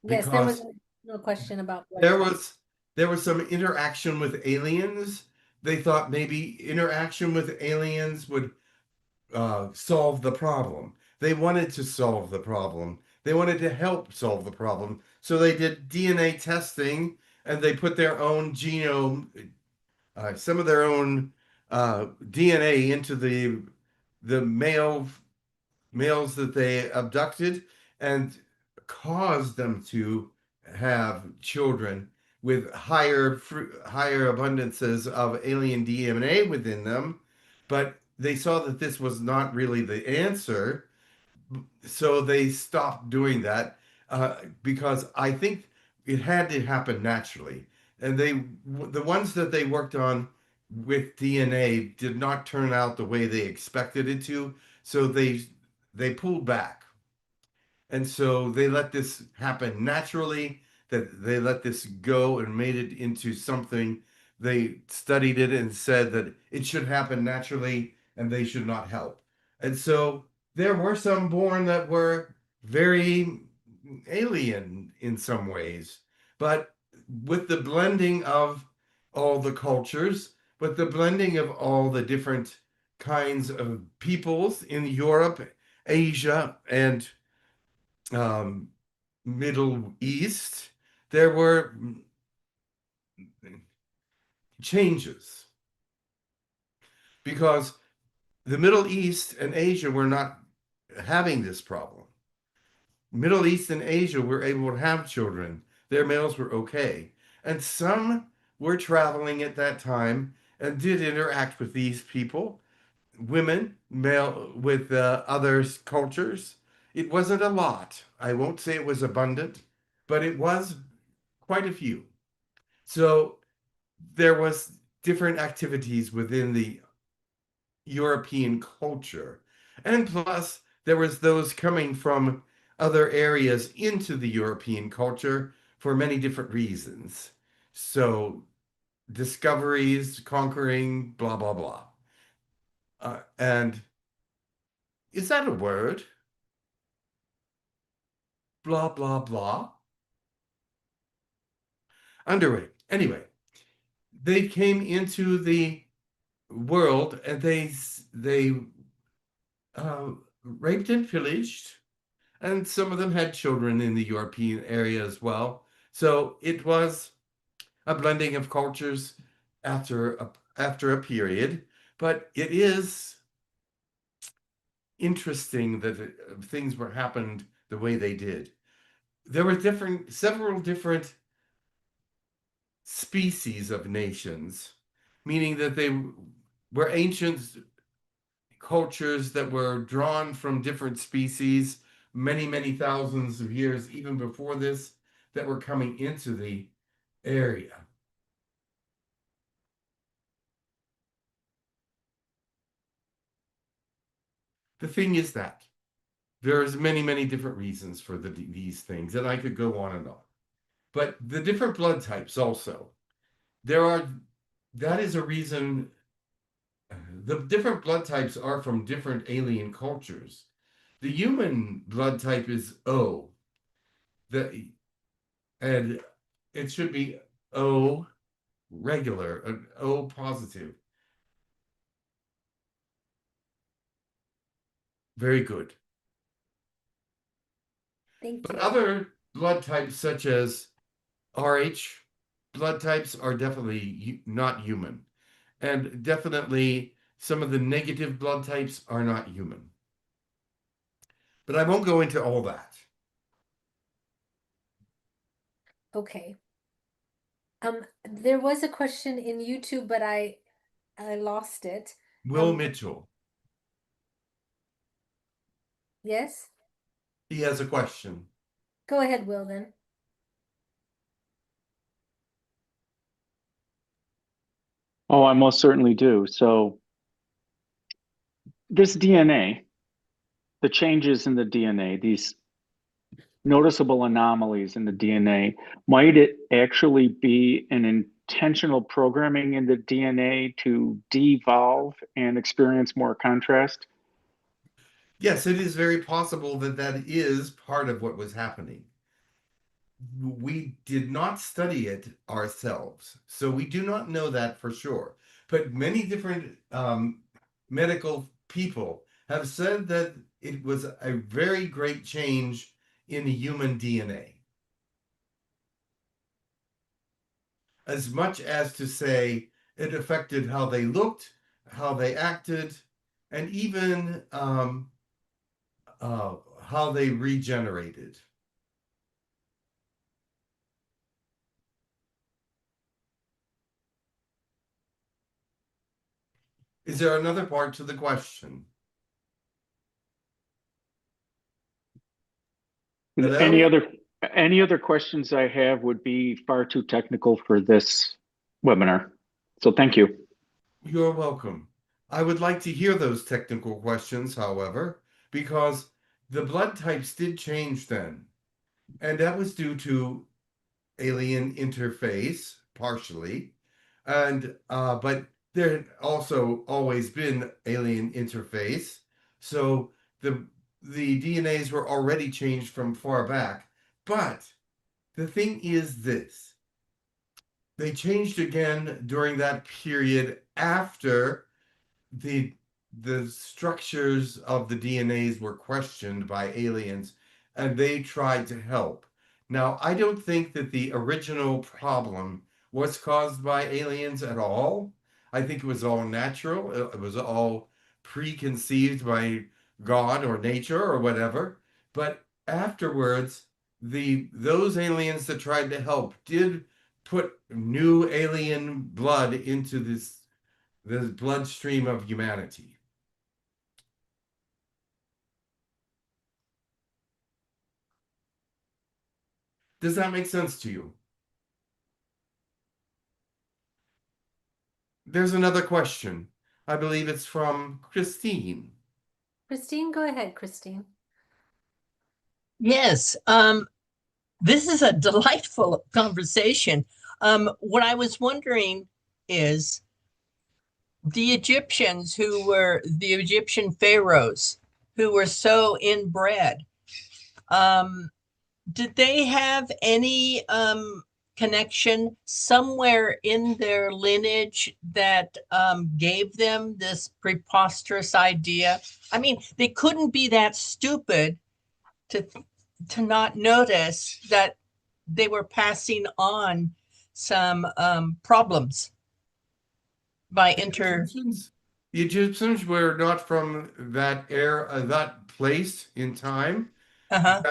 Yes, there was because no question about blood there type. was there was some interaction with aliens. They thought maybe interaction with aliens would solve the problem. They wanted to solve the problem. They wanted to help solve the problem. So they did DNA testing and they put their own genome, some of their own DNA into the males that they abducted and caused them to have children with higher abundances of alien DNA within them, but they saw that this was not really the answer, so they stopped doing that because I think it had to happen naturally. And the ones that they worked on with DNA did not turn out the way they expected it to, so they pulled back. And so they let this happen naturally, that they let this go and made it into something. They studied it and said that it should happen naturally and they should not help. And so there were some born that were very alien in some ways, but with the blending of all the cultures, with the blending of all the different kinds of peoples in Europe, Asia, and um, Middle East, there were changes because the Middle East and Asia were not having this problem. Middle East and Asia were able to have children. Their males were okay. And some were traveling at that time and did interact with these people, women, male with other cultures. It wasn't a lot. I won't say it was abundant, but it was quite a few. So there was different activities within the European culture. And plus, there was those coming from other areas into the European culture for many different reasons. So discoveries, conquering, blah, blah, blah. And is that a word? Blah, blah, blah. Underway. Anyway, they came into the world and they raped and pillaged, and some of them had children in the European area as well. So it was a blending of cultures after a period, but it is interesting that things were happened the way they did. There were several different species of nations, meaning that they were ancient cultures that were drawn from different species many, many thousands of years, even before this, that were coming into the area. The thing is that there's many, many different reasons for these things, and I could go on and on. But the different blood types also, that is a reason. The different blood types are from different alien cultures. The human blood type is O. And it should be O regular, an O positive. Very good. Thank But you. other blood types, such as Rh blood types, are definitely not human. And definitely some of the negative blood types are not human. But I won't go into all that. Okay. There was a question in YouTube, but I lost it. Will Mitchell, Yes? he has a question. Go ahead, Will, then. Oh, I most certainly do. So this DNA, the changes in the DNA, these noticeable anomalies in the DNA, might it actually be an intentional programming in the DNA to devolve and experience more contrast? Yes, it is very possible that that is part of what was happening. We did not study it ourselves, so we do not know that for sure. But many different medical people have said that it was a very great change in human DNA. As much as to say it affected how they looked, how they acted, and even how they regenerated. Is there another part to the question? Any Hello? other questions I have would be far too technical for this webinar. So thank you. You're welcome. I would like to hear those technical questions, however, because the blood types did change then. And that was due to alien interface, partially. And but there had also always been alien interface. So the DNAs were already changed from far back. But the thing is this: they changed again during that period after the the structures of the DNAs were questioned by aliens, and they tried to help. Now, I don't think that the original problem was caused by aliens at all. I think it was all natural. It was all preconceived by God or nature or whatever. But afterwards, those aliens that tried to help did put new alien blood into the bloodstream of humanity. Does that make sense to you? There's another question. I believe it's from Christine. Christine, go ahead, Christine. Yes, this is a delightful conversation. What I was wondering is the the Egyptian pharaohs who were so inbred, did they have any connection somewhere in their lineage that gave them this preposterous idea? I mean, they couldn't be that stupid to not notice that they were passing on some problems by The Egyptians were not from that era, that place in time. Uh-huh.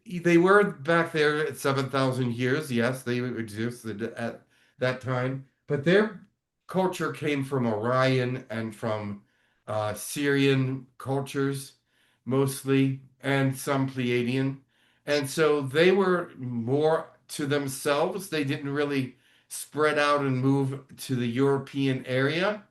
They were back there at 7,000 years. Yes, they existed at that time, but their culture came from Orion and from Syrian cultures mostly, and some Pleiadian. And so they were more to themselves. They didn't really spread out and move to the European area.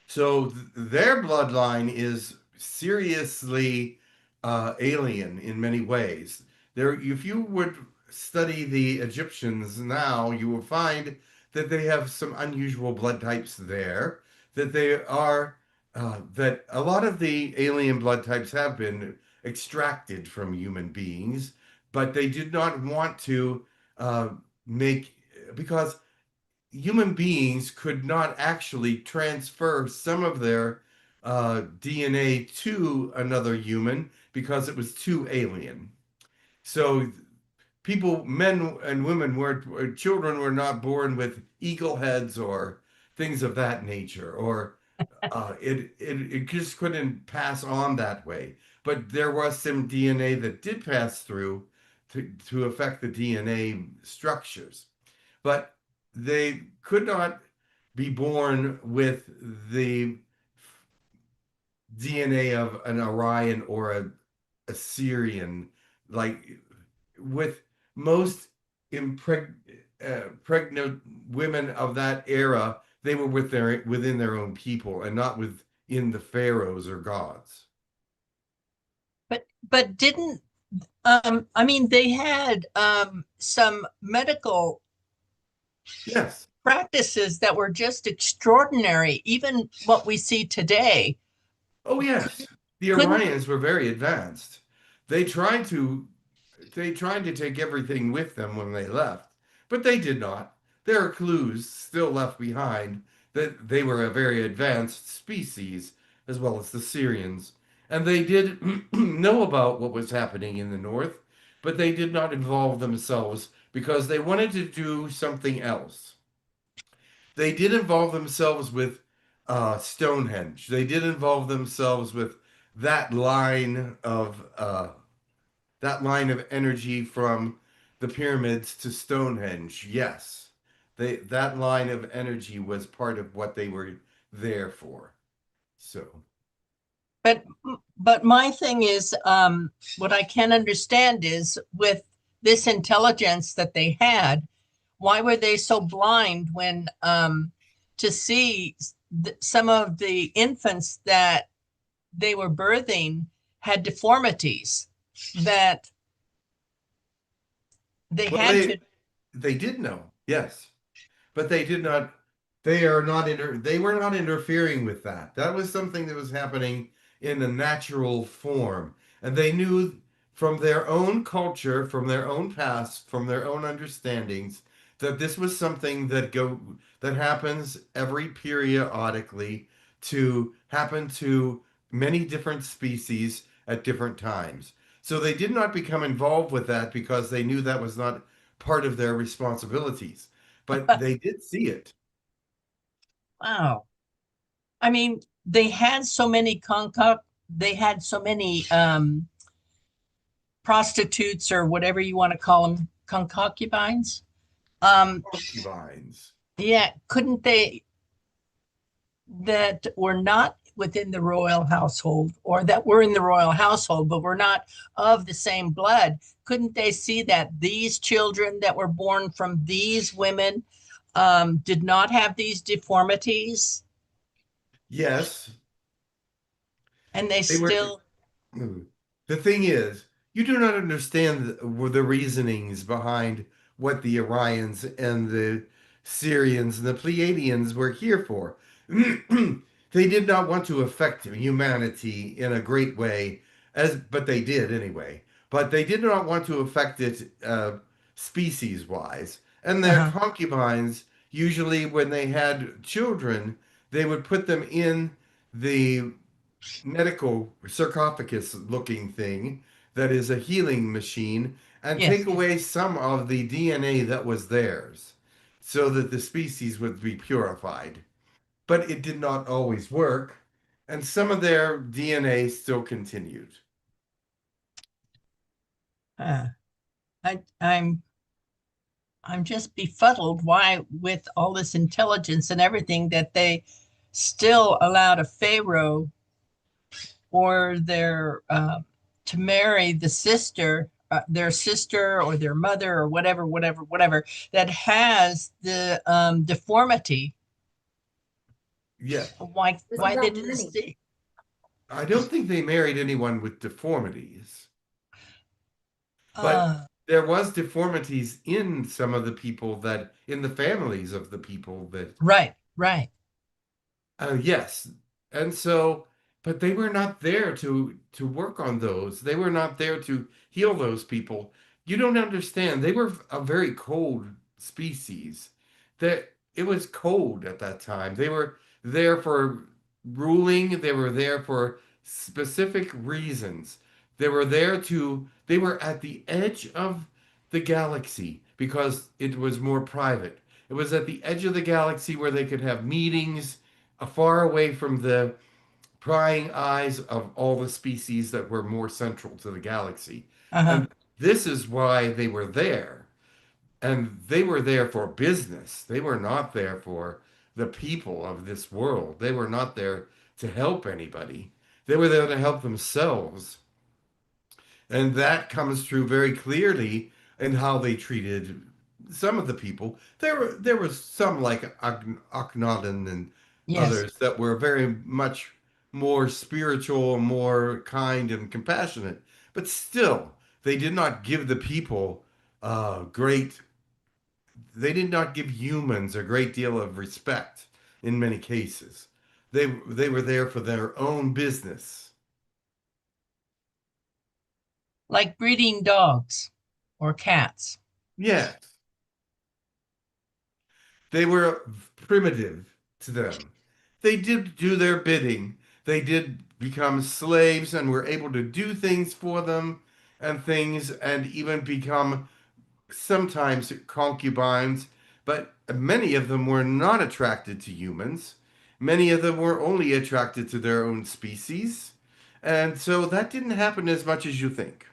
So their bloodline is seriously alien in many ways. There, if you would study the Egyptians now, you will find that they have some unusual blood types there. That they are that a lot of the alien blood types have been extracted from human beings, but they did not want to uh, make because human beings could not actually transfer some of their DNA to another human because it was too alien. So people, men and women, were children were not born with eagle heads or things of that nature, or it just couldn't pass on that way. But there was some DNA that did pass through to affect the DNA structures, but they could not be born with the DNA of an Orion or a Syrian, like with most pregnant women of that era, they were within their own people and not within the pharaohs or gods. But didn't I mean they had some medical Yes. practices that were just extraordinary, even what we see today. Oh, yes. The Couldn't Orions were very advanced. They tried to they tried to take everything with them when they left, but they did not. There are clues still left behind that they were a very advanced species, as well as the Syrians. And they did know about what was happening in the north, but they did not involve themselves because they wanted to do something else. They did involve themselves with Stonehenge. They did involve themselves with that line of energy from the pyramids to Stonehenge. Yes, that line of energy was part of what they were there for. So, but but my thing is what I can't understand is with this intelligence that they had, why were they so blind when to see some of the infants that they were birthing had deformities that they well, had to. they did know, yes, but they did not. They are not they were not interfering with that. That was something that was happening in a natural form, and they knew from their own culture, from their own past, from their own understandings that this was something that happens every periodically to happen to many different species at different times. So they did not become involved with that because they knew that was not part of their responsibilities, but they did see it. Wow. I mean, they had so many they had so many prostitutes or whatever you want to call them, concubines. Concubines. Yeah, couldn't they that were not within the royal household or that were in the royal household but were not of the same blood? Couldn't they see that these children that were born from these women did not have these deformities Yes, and they they were. still. The thing is, you do not understand the reasonings behind what the Orions and the Syrians and the Pleiadians were here for. They did not want to affect humanity in a great way, but they did anyway. But they did not want to affect it species wise. And their Uh-huh. concubines, usually when they had children, they would put them in the medical sarcophagus looking thing that is a healing machine and take Yes, yes. away some of the DNA that was theirs so that the species would be purified. But it did not always work, and some of their DNA still continued. uh, I'm just befuddled why with all this intelligence and everything that they still allowed a pharaoh or to marry their sister or their mother or whatever that has the deformity. Yeah. It's Why they about didn't money. stay? I don't think they married anyone with deformities, but Uh, there was deformities in some of the people that in the families of the people that right. yes. And so, but they were not there to work on those. They were not there to heal those people. You don't understand. They were a very cold species. That it was cold at that time. They were there for ruling. They were there for specific reasons. They were at the edge of the galaxy because it was more private. It was at the edge of the galaxy where they could have meetings far away from the prying eyes of all the species that were more central to the galaxy. uh-huh. And this is why they were there. And they were there for business. They were not there for the people of this world. They were not there to help anybody. They were there to help themselves. And that comes through very clearly in how they treated some of the people. There was some like Akhenaten and Yes. others that were very much more spiritual, more kind and compassionate. But still, they did not give the people great. They did not give humans a great deal of respect in many cases. They were there for their own business. Like breeding dogs or cats. Yes. They were primitive to them. They did do their bidding. They did become slaves and were able to do things for them and things and even become sometimes concubines. But many of them were not attracted to humans. Many of them were only attracted to their own species. And so that didn't happen as much as you think.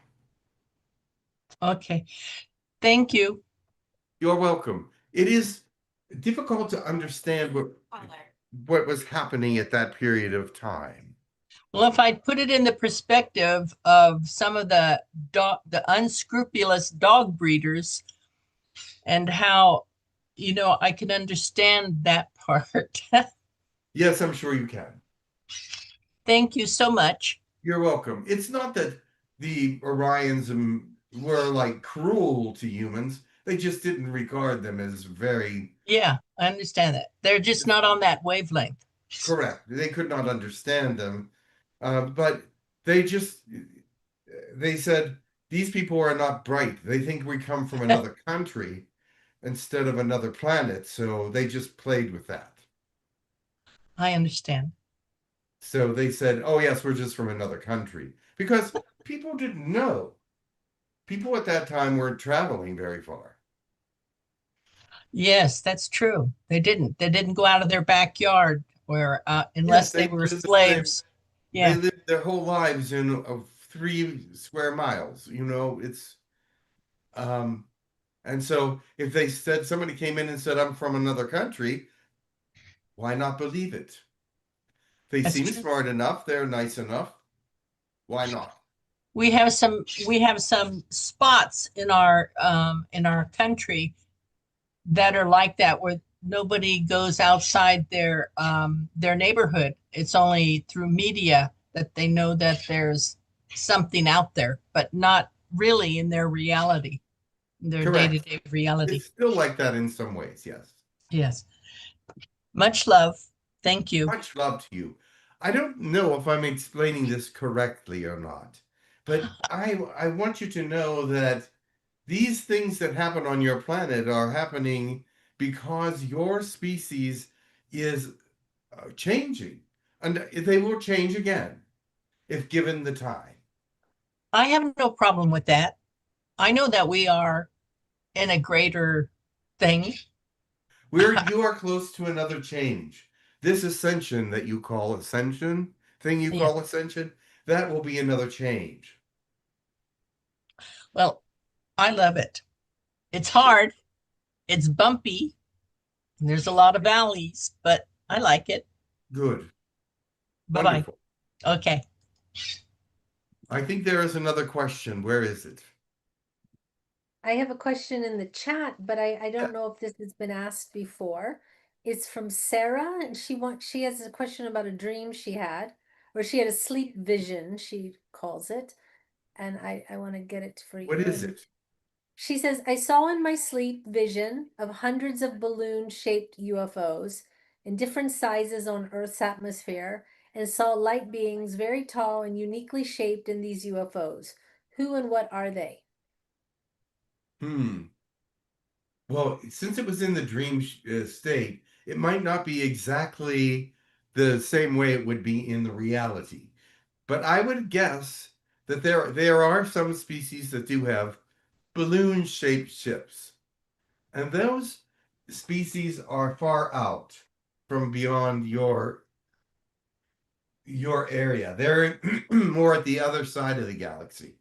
Okay. Thank you. You're welcome. It is difficult to understand what was happening at that period of time. Well, if I put it in the perspective of some of the unscrupulous dog breeders and how, I can understand that part. Yes, I'm sure you can. Thank you so much. You're welcome. It's not that the Orions were like cruel to humans. They just didn't regard them as very Yeah, I understand that. They're just not on that wavelength. correct. They could not understand them. But they just, they said, these people are not bright. They think we come from another country instead of another planet. So they just played with that. I understand. So they said, oh, yes, we're just from another country because people didn't know. People at that time weren't traveling very far. Yes, that's true. They didn't. They didn't go out of their backyard where Yes, unless they they were visited slaves. they Yeah, lived their whole lives in 3 square miles. It's um and so if they said somebody came in and said, I'm from another country, why not believe it? They that's seem true. smart enough, they're nice enough. Why not? We have some spots in our country that are like that where nobody goes outside their neighborhood. It's only through media that they know that there's something out there, but not really in their reality, their Correct. day-to-day reality. It's still like that in some ways, yes. Yes. Much love. Thank you. Much love to you. I don't know if I'm explaining this correctly or not, but I want you to know that these things that happen on your planet are happening because your species is changing, and they will change again if given the time. I have no problem with that. I know that we are in a greater thing. You are close to another change. This ascension that you call ascension, thing you Yeah. call ascension, that will be another change. Well, I love it. It's hard. It's bumpy. And there's a lot of valleys, but I like it. Good. Bye-bye. Wonderful. Okay. I think there is another question. Where is it? I have a question in the chat, but I don't know if this has been asked before. It's from Sarah, and she has a question about a dream she had, or she had a sleep vision, she calls it. And I want to get it for you. What is it? She says, I saw in my sleep vision of hundreds of balloon-shaped UFOs in different sizes on Earth's atmosphere, and saw light beings very tall and uniquely shaped in these UFOs. Who and what are they? Well, since it was in the dream state, it might not be exactly the same way it would be in the reality. But I would guess that there are some species that do have balloon-shaped ships. And those species are far out from beyond your area. They're more at the other side of the galaxy.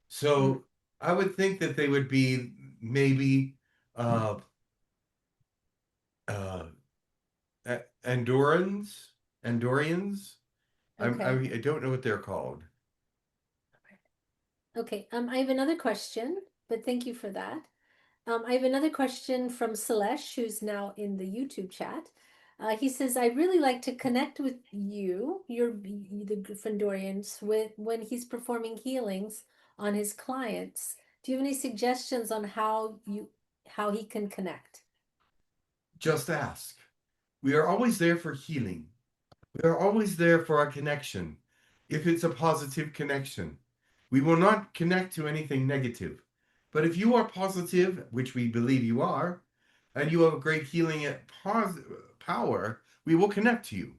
So I would think that they would be maybe Andorians. Okay. I don't know what they're called. Okay, I have another question, but thank you for that. I have another question from Celeste, who's now in the YouTube chat. He says, I really like to connect with the Gryffindorians, when he's performing healings on his clients. Do you have any suggestions on how he can connect? Just ask. We are always there for healing. We are always there for a connection. If it's a positive connection, we will not connect to anything negative. But if you are positive, which we believe you are, and you have a great healing power, we will connect to you.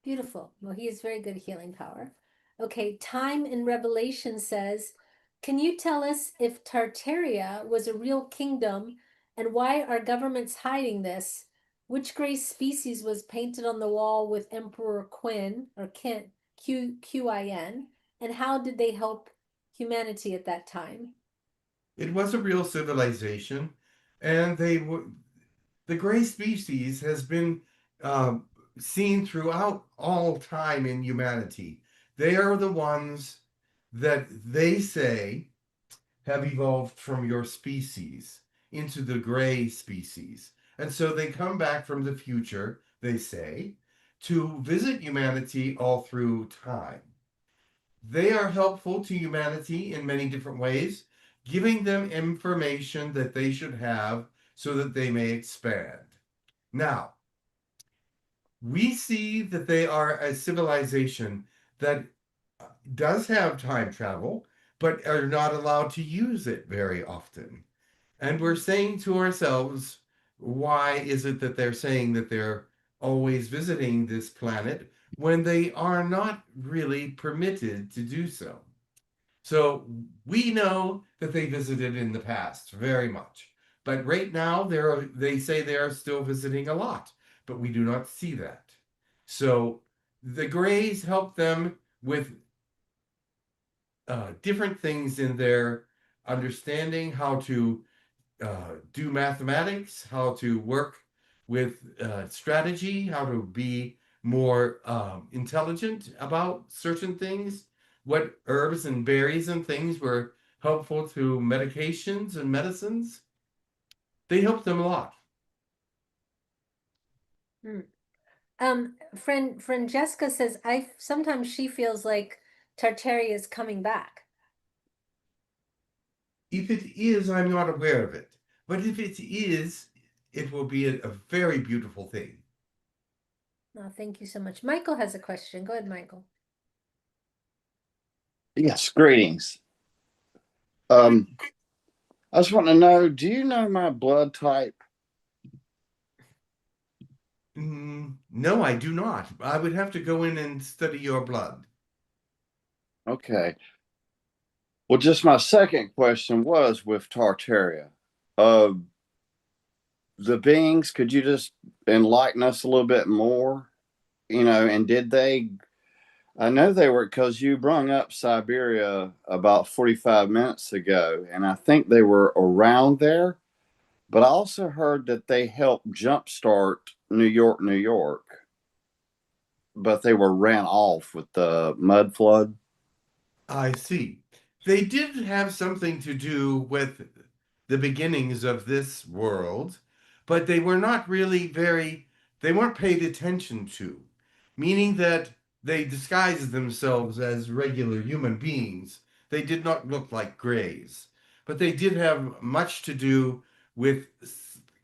Beautiful. Well, he has very good healing power. Okay, Time in Revelation says, can you tell us if Tartaria was a real kingdom and why are governments hiding this? Which gray species was painted on the wall with Emperor Quin or Qin, and how did they help humanity at that time? It was a real civilization, and the gray species has been seen throughout all time in humanity. They are the ones that they say have evolved from your species into the gray species. And so they come back from the future, they say, to visit humanity all through time. They are helpful to humanity in many different ways, giving them information that they should have so that they may expand. Now, we see that they are a civilization that does have time travel, but are not allowed to use it very often. And we're saying to ourselves, why is it that they're saying that they're always visiting this planet when they are not really permitted to do so? So we know that they visited in the past very much. But right now, they say they are still visiting a lot, but we do not see that. So the Greys help them with different things in their understanding how to do mathematics, how to work with strategy, how to be more intelligent about certain things, what herbs and berries and things were helpful to medications and medicines. They helped them a lot. Friend Jessica says, sometimes she feels like Tartaria is coming back. If it is, I'm not aware of it. But if it is, it will be a very beautiful thing. Oh, thank you so much. Michael has a question. Go ahead, Michael. Yes, greetings. I just want to know, do you know my blood type? No, I do not. I would have to go in and study your blood. Okay. Well, just my second question was with Tartaria. The beings, could you just enlighten us a little bit more? And did they, I know they were, because you brung up Siberia about 45 minutes ago, and I think they were around there, but I also heard that they helped jumpstart New York, New York, but they were ran off with the mud flood. I see. They did have something to do with the beginnings of this world, but they were not really they weren't paid attention to, meaning that they disguised themselves as regular human beings. They did not look like grays, but they did have much to do with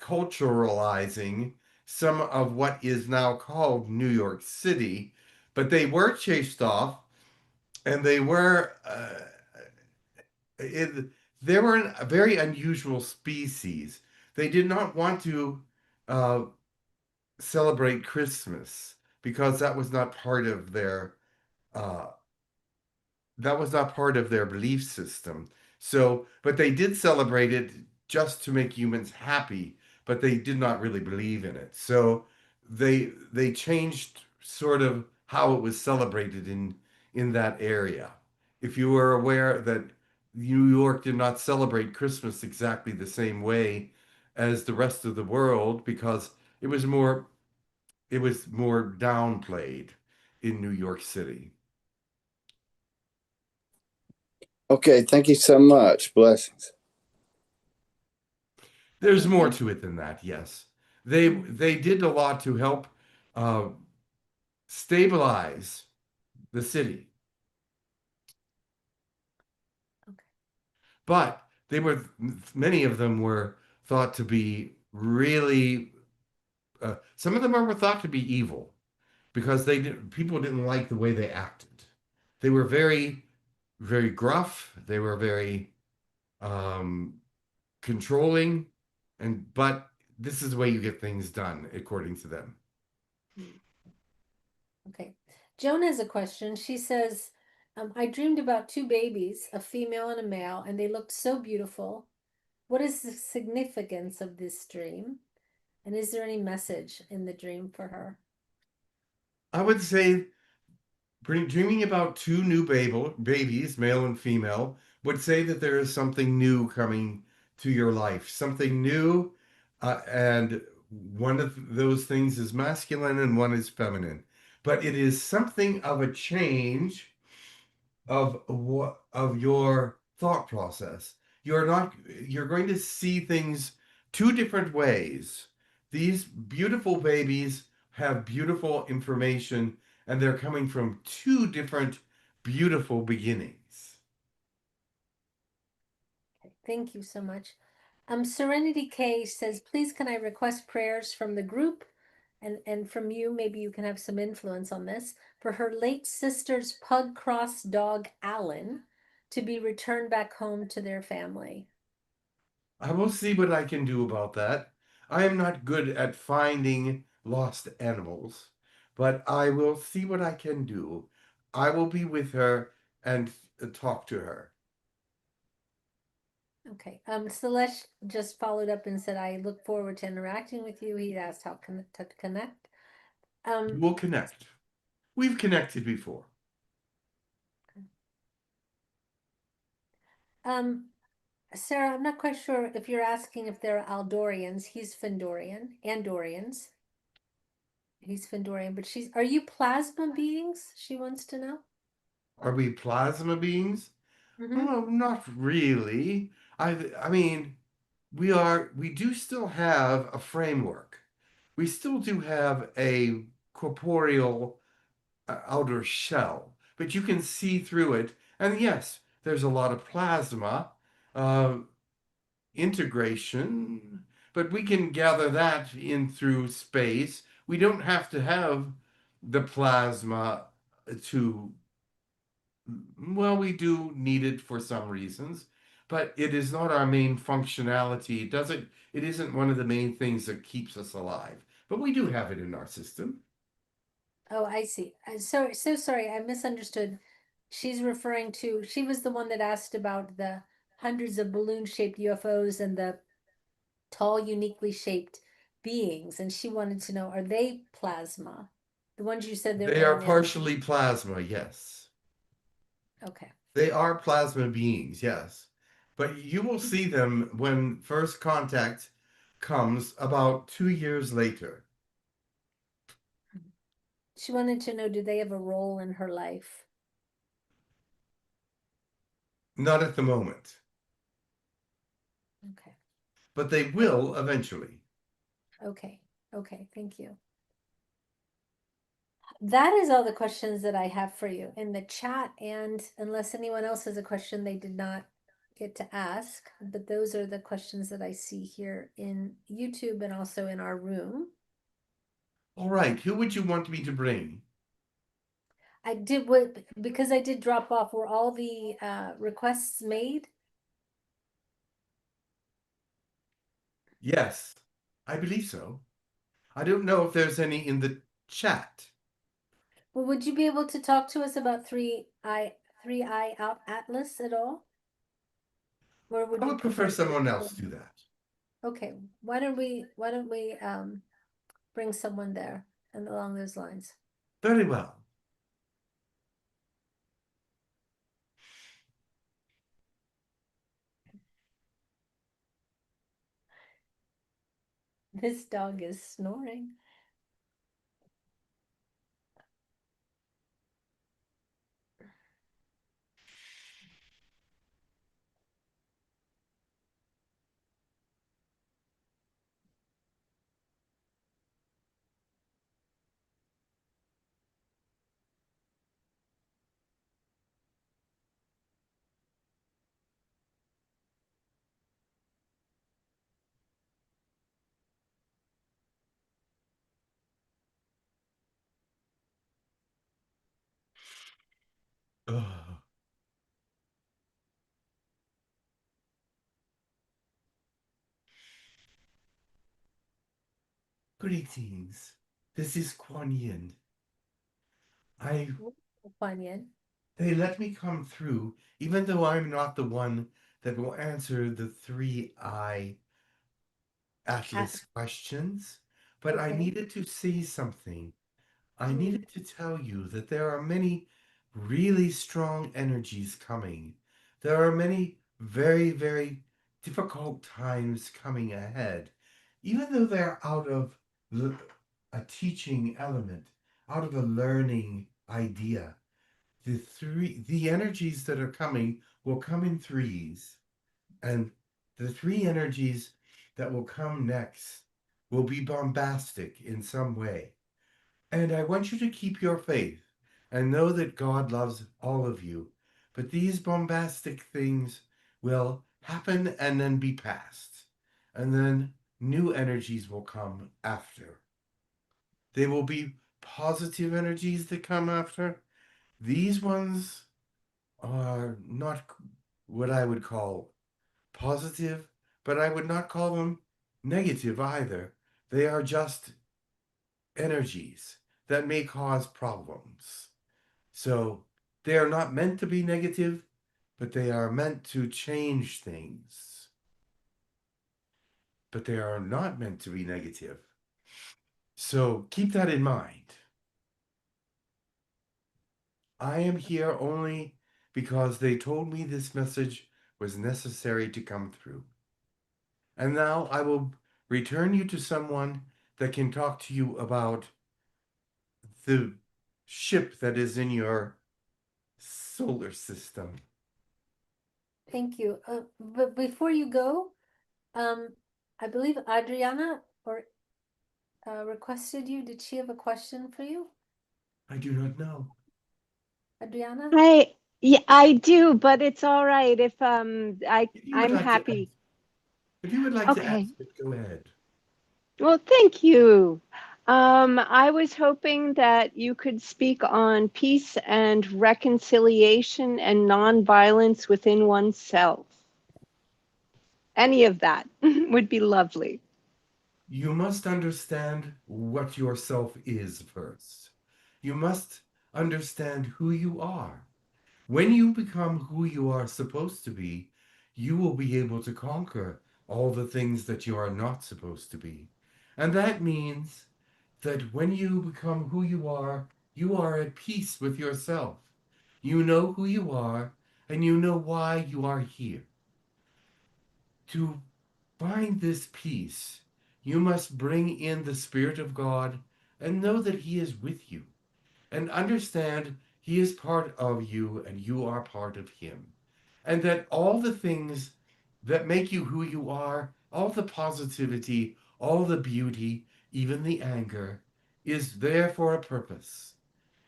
culturalizing some of what is now called New York City, but they were chased off and they were it, they were a very unusual species. They did not want to uh, celebrate Christmas because uh, that was not part of their belief system. So, but they did celebrate it just to make humans happy, but they did not really believe in it. So they changed sort of how it was celebrated in that area. If you were aware that New York did not celebrate Christmas exactly the same way as the rest of the world because it was more it was more downplayed in New York City. Okay, thank you so much. Blessings. There's Okay, more thank to it than that, yes. They did a lot to help uh, stabilize the city, Okay. but they were many of them were thought to be really some of them were thought to be evil because people didn't like the way they acted. They were very gruff. They were very um, controlling, but this is the way you get things done according to them. Okay. Joan has a question. She says, I dreamed about two babies, a female and a male, and they looked so beautiful. What is the significance of this dream? And is there any message in the dream for her? I would say dreaming about two new babies, male and female, would say that there is something new coming to your life, something new, and one of those things is masculine and one is feminine. But it is something of a change of your thought process. You're going to see things two different ways. These beautiful babies have beautiful information and they're coming from two different beautiful beginnings. Okay, thank you so much. Serenity K says, please can I request prayers from the group and from you, maybe you can have some influence on this, for her late sister's pug cross dog, Alan, to be returned back home to their family. I will see what I can do about that. I am not good at finding lost animals, but I will see what I can do. I will be with her and talk to her. Okay. Celeste just followed up and said, I look forward to interacting with you. He asked how to connect. We'll connect. We've connected before. Sarah, I'm not quite sure if you're asking if they're Aldorians. He's Findorian, Andorians. He's Findorian, but are you plasma beings? She wants to know. Are we plasma beings? Mm-hmm. Oh, not really. I mean, we do still have a framework. We still do have a corporeal outer shell, but you can see through it. And yes, there's a lot of plasma uh, integration, but we can gather that in through space. We don't have to have the plasma to well, we do need it for some reasons, but it is not our main functionality. It isn't one of the main things that keeps us alive. But we do have it in our system. Oh, I see. So sorry, I misunderstood. She's referring to, she was the one that asked about the hundreds of balloon-shaped UFOs and the tall, uniquely shaped beings, and she wanted to know, are they plasma? The ones you said They they're are in it. partially plasma, yes. Okay. They are plasma beings, yes. But you will see them when first contact comes about 2 years later. She wanted to know, do they have a role in her life? Not at the moment, Okay, but they will eventually. okay, okay, thank you. That is all the questions that I have for you in the chat, and unless anyone else has a question they did not get to ask, but those are the questions that I see here in YouTube and also in our room. All right, who would you want me to bring? I did what, because I did drop off, were all the requests made? Yes, I believe so. I don't know if there's any in the chat. Well, would you be able to talk to us about three eye out atlas at all? Or would I you would prefer prefer? someone else do that. Okay, why don't we bring someone there and along those lines? Very well. This dog is snoring. Oh, greetings. This is Kuan Yin. Funyun. They let me come through, even though I'm not the one that will answer the 3I Atlas questions. But I Okay. needed to say something. I Hmm. needed to tell you that there are many really strong energies coming. There are many very, very difficult times coming ahead. Even though they're out of a teaching element, out of a learning idea, the energies that are coming will come in threes, and the three energies that will come next will be bombastic in some way. And I want you to keep your faith and know that God loves all of you. But these bombastic things will happen and then be past. And then new energies will come after. They will be positive energies that come after. These ones are not what I would call positive, but I would not call them negative either. They are just energies that may cause problems. So they are not meant to be negative, but they are meant to change things. But they are not meant to be negative. So keep that in mind. I am here only because they told me this message was necessary to come through. And now I will return you to someone that can talk to you about the ship that is in your solar system. Thank you. But before you go, I believe Adriana requested you. Did she have a question for you, I do not know. Adriana? Yeah, I do, but it's all right if If you would I'm like to happy. ask, if you would like to Okay. ask it, go ahead. Well, thank you. I was hoping that you could speak on peace and reconciliation and nonviolence within oneself. Any of that would be lovely. You must understand what yourself is first. You must understand who you are. When you become who you are supposed to be, you will be able to conquer all the things that you are not supposed to be. And that means that when you become who you are at peace with yourself. You know who you are, and you know why you are here. To find this peace, you must bring in the Spirit of God and know that He is with you. and understand he is part of you and you are part of him. And that all the things that make you who you are, all the positivity, all the beauty, even the anger, is there for a purpose.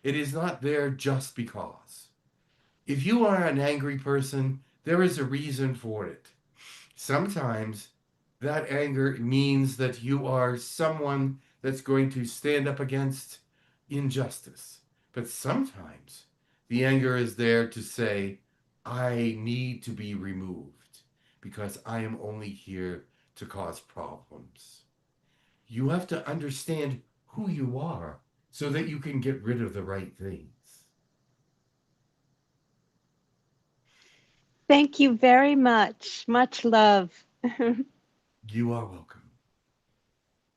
It is not there just because. If you are an angry person, there is a reason for it. Sometimes that anger means that you are someone that's going to stand up against injustice. But sometimes the anger is there to say, I need to be removed because I am only here to cause problems. You have to understand who you are so that you can get rid of the right things. Thank you very much. Much love. You are welcome.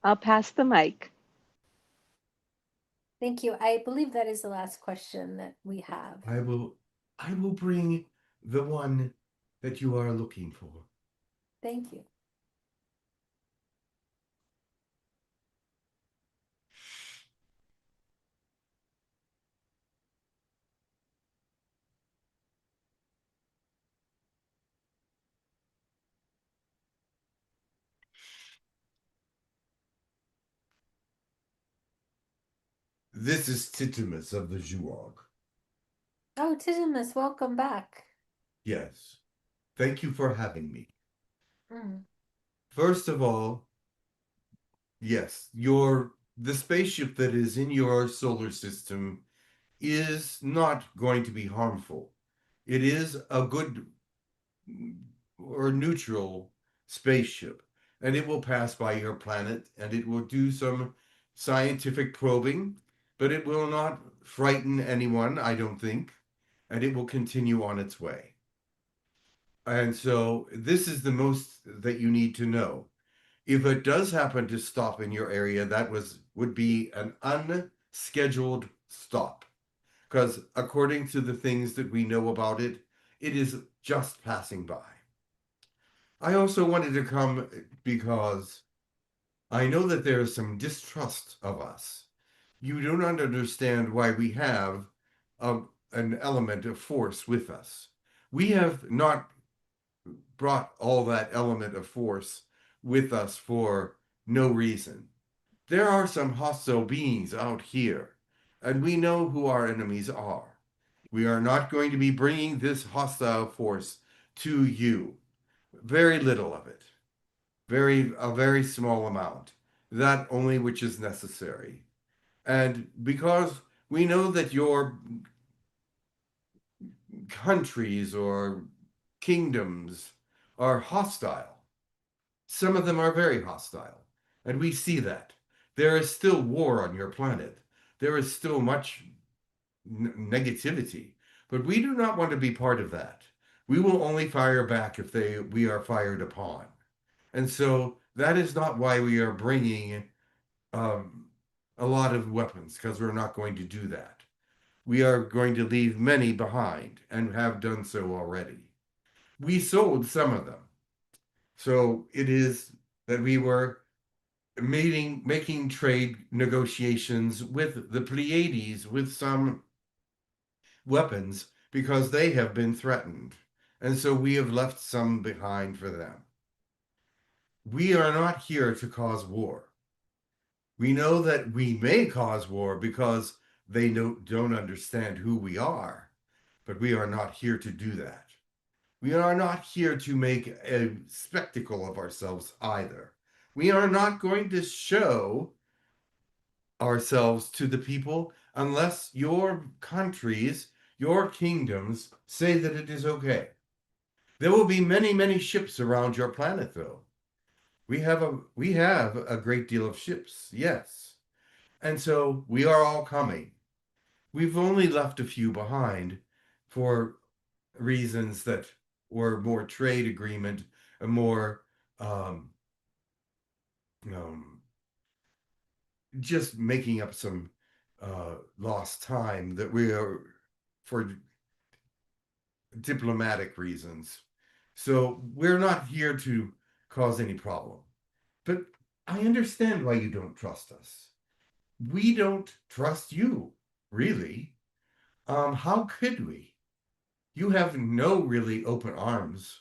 I'll pass the mic. Thank you. I believe that is the last question that we have. I will bring the one that you are looking for. Thank you. This is Titimus of the Zhuog. Oh, Tizimus, welcome back. Yes. Thank you for having me. Mm. First of all, yes, the spaceship that is in your solar system is not going to be harmful. It is a good or neutral spaceship, and it will pass by your planet and it will do some scientific probing, but it will not frighten anyone, I don't think, and it will continue on its way. And so this is the most that you need to know. If it does happen to stop in your area, that would be an unscheduled stop. Because according to the things that we know about it, it is just passing by. I also wanted to come because I know that there is some distrust of us. You do not understand why we have an element of force with us. We have not brought all that element of force with us for no reason. There are some hostile beings out here, and we know who our enemies are. We are not going to be bringing this hostile force to you. Very little of it. A very small amount. That only which is necessary. And because we know that your countries or kingdoms are hostile, some of them are very hostile, and we see that. There is still war on your planet. There is still much negativity, but we do not want to be part of that. We will only fire back if we are fired upon. And so that is not why we are bringing a lot of weapons, because we're not going to do that. We are going to leave many behind and have done so already. We sold some of them. So it is that we were making trade negotiations with the Pleiades with some weapons because they have been threatened. And so we have left some behind for them. We are not here to cause war. We know that we may cause war because they don't understand who we are, but we are not here to do that. We are not here to make a spectacle of ourselves either. We are not going to show ourselves to the people unless your countries, your kingdoms say that it is okay. There will be many, many ships around your planet, though. We have a great deal of ships, yes. And so we are all coming. We've only left a few behind for reasons that were more trade agreement and more um, um, just making up some lost time that we are for diplomatic reasons. So we're not here to cause any problem. But I understand why you don't trust us. We don't trust you. Really? How could we? You have no really open arms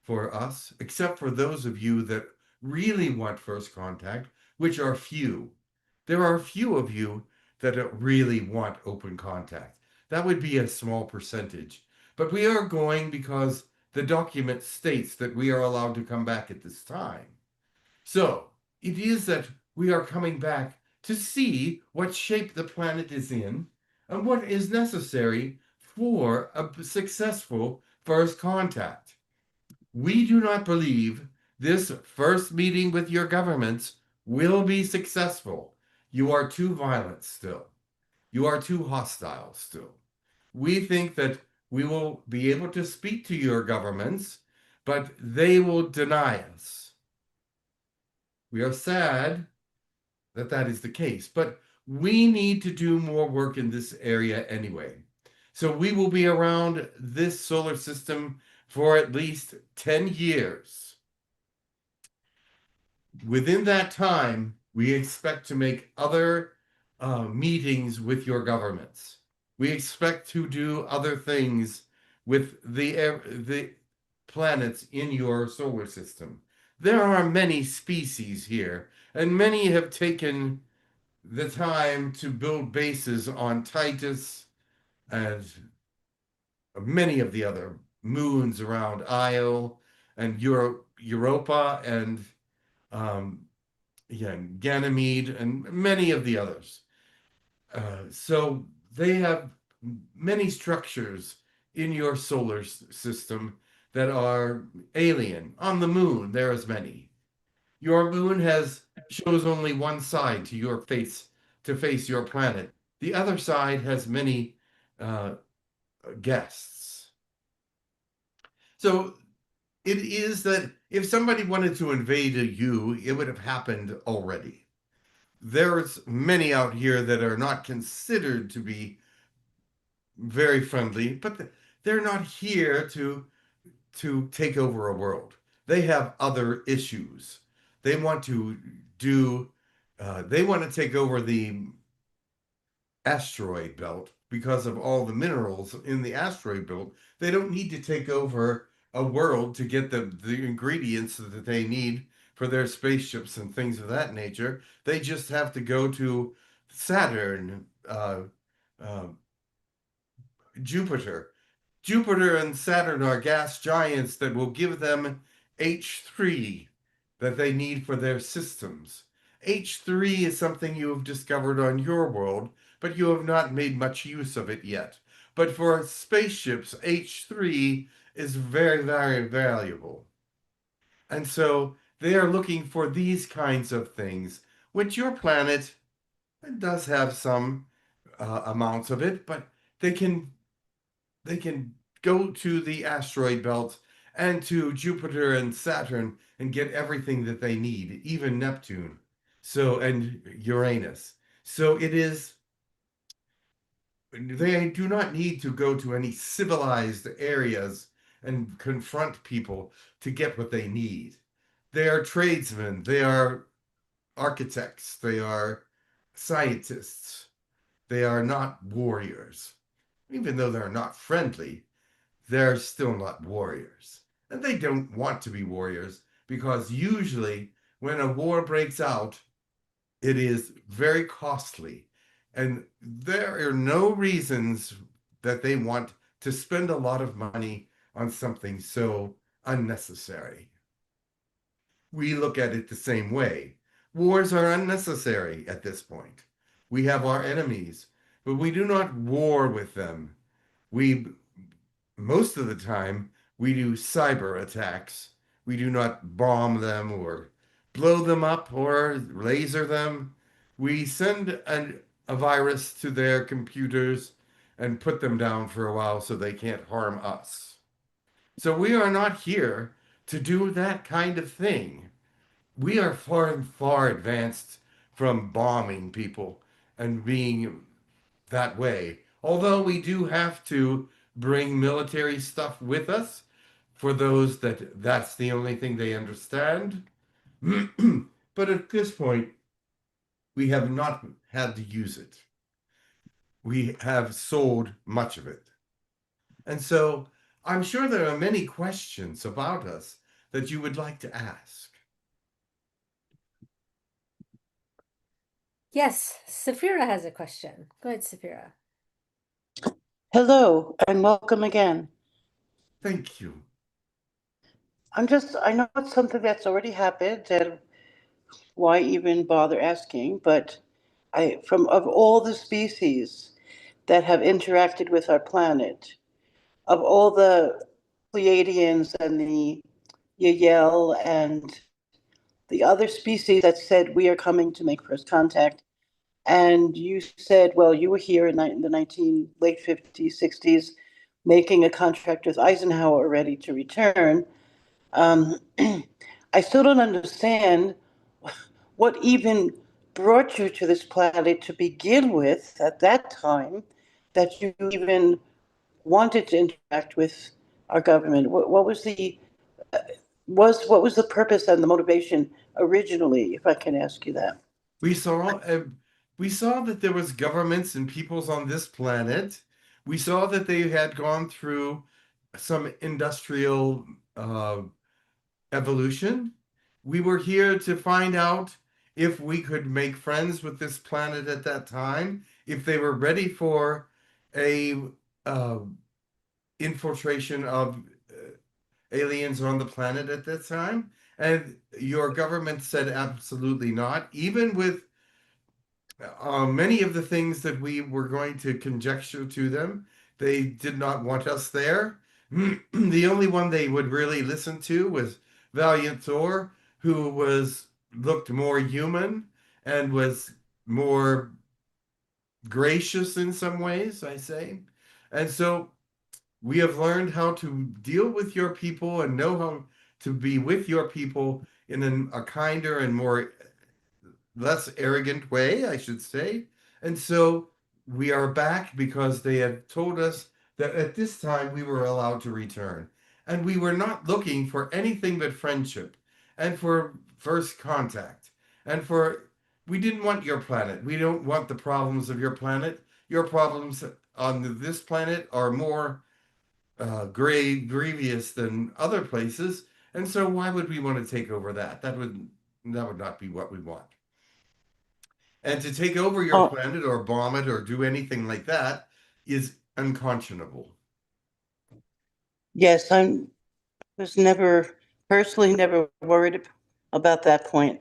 for us, except for those of you that really want first contact, which are few. There are few of you that really want open contact. That would be a small percentage. But we are going because the document states that we are allowed to come back at this time. So it is that we are coming back to see what shape the planet is in and what is necessary for a successful first contact. We do not believe this first meeting with your governments will be successful. You are too violent still. You are too hostile still. We think that we will be able to speak to your governments, but they will deny us. We are sad that that is the case, but we need to do more work in this area anyway. So we will be around this solar system for at least 10 years. Within that time, we expect to make other meetings with your governments. We expect to do other things with the planets in your solar system. There are many species here, and many have taken the time to build bases on Titus and many of the other moons around Io and Europa and Ganymede and many of the others. So they have many structures in your solar system that are alien. On the moon, there is many. Your moon shows only one side to your face to face your planet. The other side has many guests. So it is that if somebody wanted to invade you, it would have happened already. There's many out here that are not considered to be very friendly, but they're not here to take over a world. They have other issues. They want to do. They want to take over the asteroid belt because of all the minerals in the asteroid belt. They don't need to take over a world to get the ingredients that they need for their spaceships and things of that nature. They just have to go to Saturn, uh, Jupiter. Jupiter and Saturn are gas giants that will give them H3 that they need for their systems. H3 is something you have discovered on your world, but you have not made much use of it yet. But for spaceships, H3 is very, very valuable. And so they are looking for these kinds of things, which your planet does have some amounts of it, but they can go to the asteroid belt and to Jupiter and Saturn and get everything that they need, even Neptune. So, and Uranus. So it is, they do not need to go to any civilized areas and confront people to get what they need. They are tradesmen, they are architects, they are scientists, they are not warriors. Even though they're not friendly, they're still not warriors. And they don't want to be warriors because usually when a war breaks out, it is very costly. And there are no reasons that they want to spend a lot of money on something so unnecessary. We look at it the same way. Wars are unnecessary at this point. We have our enemies, but we do not war with them. We Most of the time we do cyber attacks. We do not bomb them or blow them up or laser them. We send a virus to their computers and put them down for a while so they can't harm us. So we are not here to do that kind of thing. We are far and far advanced from bombing people and being that way. Although we do have to bring military stuff with us for those that's the only thing they understand. But at this point, we have not had to use it. we have sold much of it. And so I'm sure there are many questions about us that you would like to ask. Yes, Safira has a question. Go ahead, Safira. Hello and welcome again. Thank you. I know it's something that's already happened, and why even bother asking? But of all the species that have interacted with our planet, of all the Pleiadians and the Yael and the other species that said we are coming to make first contact, and you said, well, you were here in the late 50s, 60s, making a contract with Eisenhower ready to return. I still don't understand what even brought you to this planet to begin with at that time, that you even wanted to interact with our government. What was what was the purpose and the motivation originally, if I can ask you that? We saw we saw that there was governments and peoples on this planet. We saw that they had gone through some industrial evolution. We were here to find out if we could make friends with this planet at that time, if they were ready for a uh, infiltration of aliens on the planet at that time. And your government said absolutely not, even with many of the things that we were going to conjecture to them. They did not want us there. The only one they would really listen to was Valiant Thor, who looked more human and was more gracious in some ways, I say. And so we have learned how to deal with your people and know how to be with your people in a kinder and more less arrogant way, I should say. And so we are back because they had told us that at this time we were allowed to return. And we were not looking for anything but friendship and for first contact. And we didn't want your planet. We don't want the problems of your planet. Your problems on this planet are more grievous than other places. And so why would we want to take over that? That would not be what we want. And to take over your Oh, planet or bomb it or do anything like that is unconscionable. yes, was never personally never worried about that point,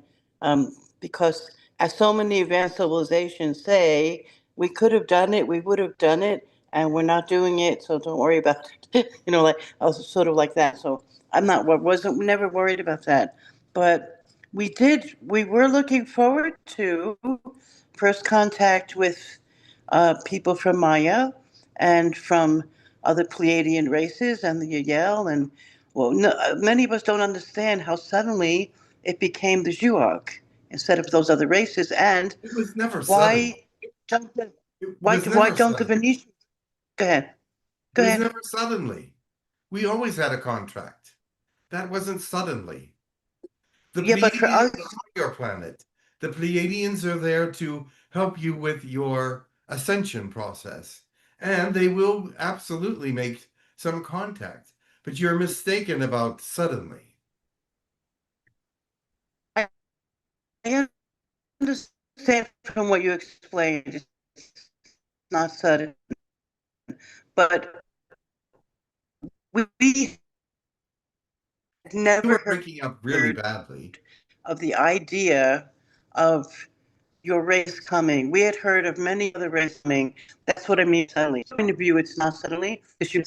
because as so many advanced civilizations say, we could have done it, we would have done it, and we're not doing it, so don't worry about it. Like I was sort of like that. So I'm not wasn't never worried about that, but we were looking forward to first contact with people from Maya and from other Pleiadian races and the Yael. And well, no, many of us don't understand how suddenly it became the Zhuog instead of those other races, and It was never sudden. why don't the It was never don't the sudden. Venetians? Go ahead. It Go was ahead. never suddenly. We always had a contract. That wasn't suddenly. The Yeah, but for Pleiadians us, are on your planet. The Pleiadians are there to help you with your ascension process. And they will absolutely make some contact. But you're mistaken about suddenly. I I understand from what you explained, it's not sudden, but we had You were never breaking up really heard badly. of the idea of your race coming. We had heard of many other races coming. That's what I mean suddenly. Point of view, it's not suddenly. Because you,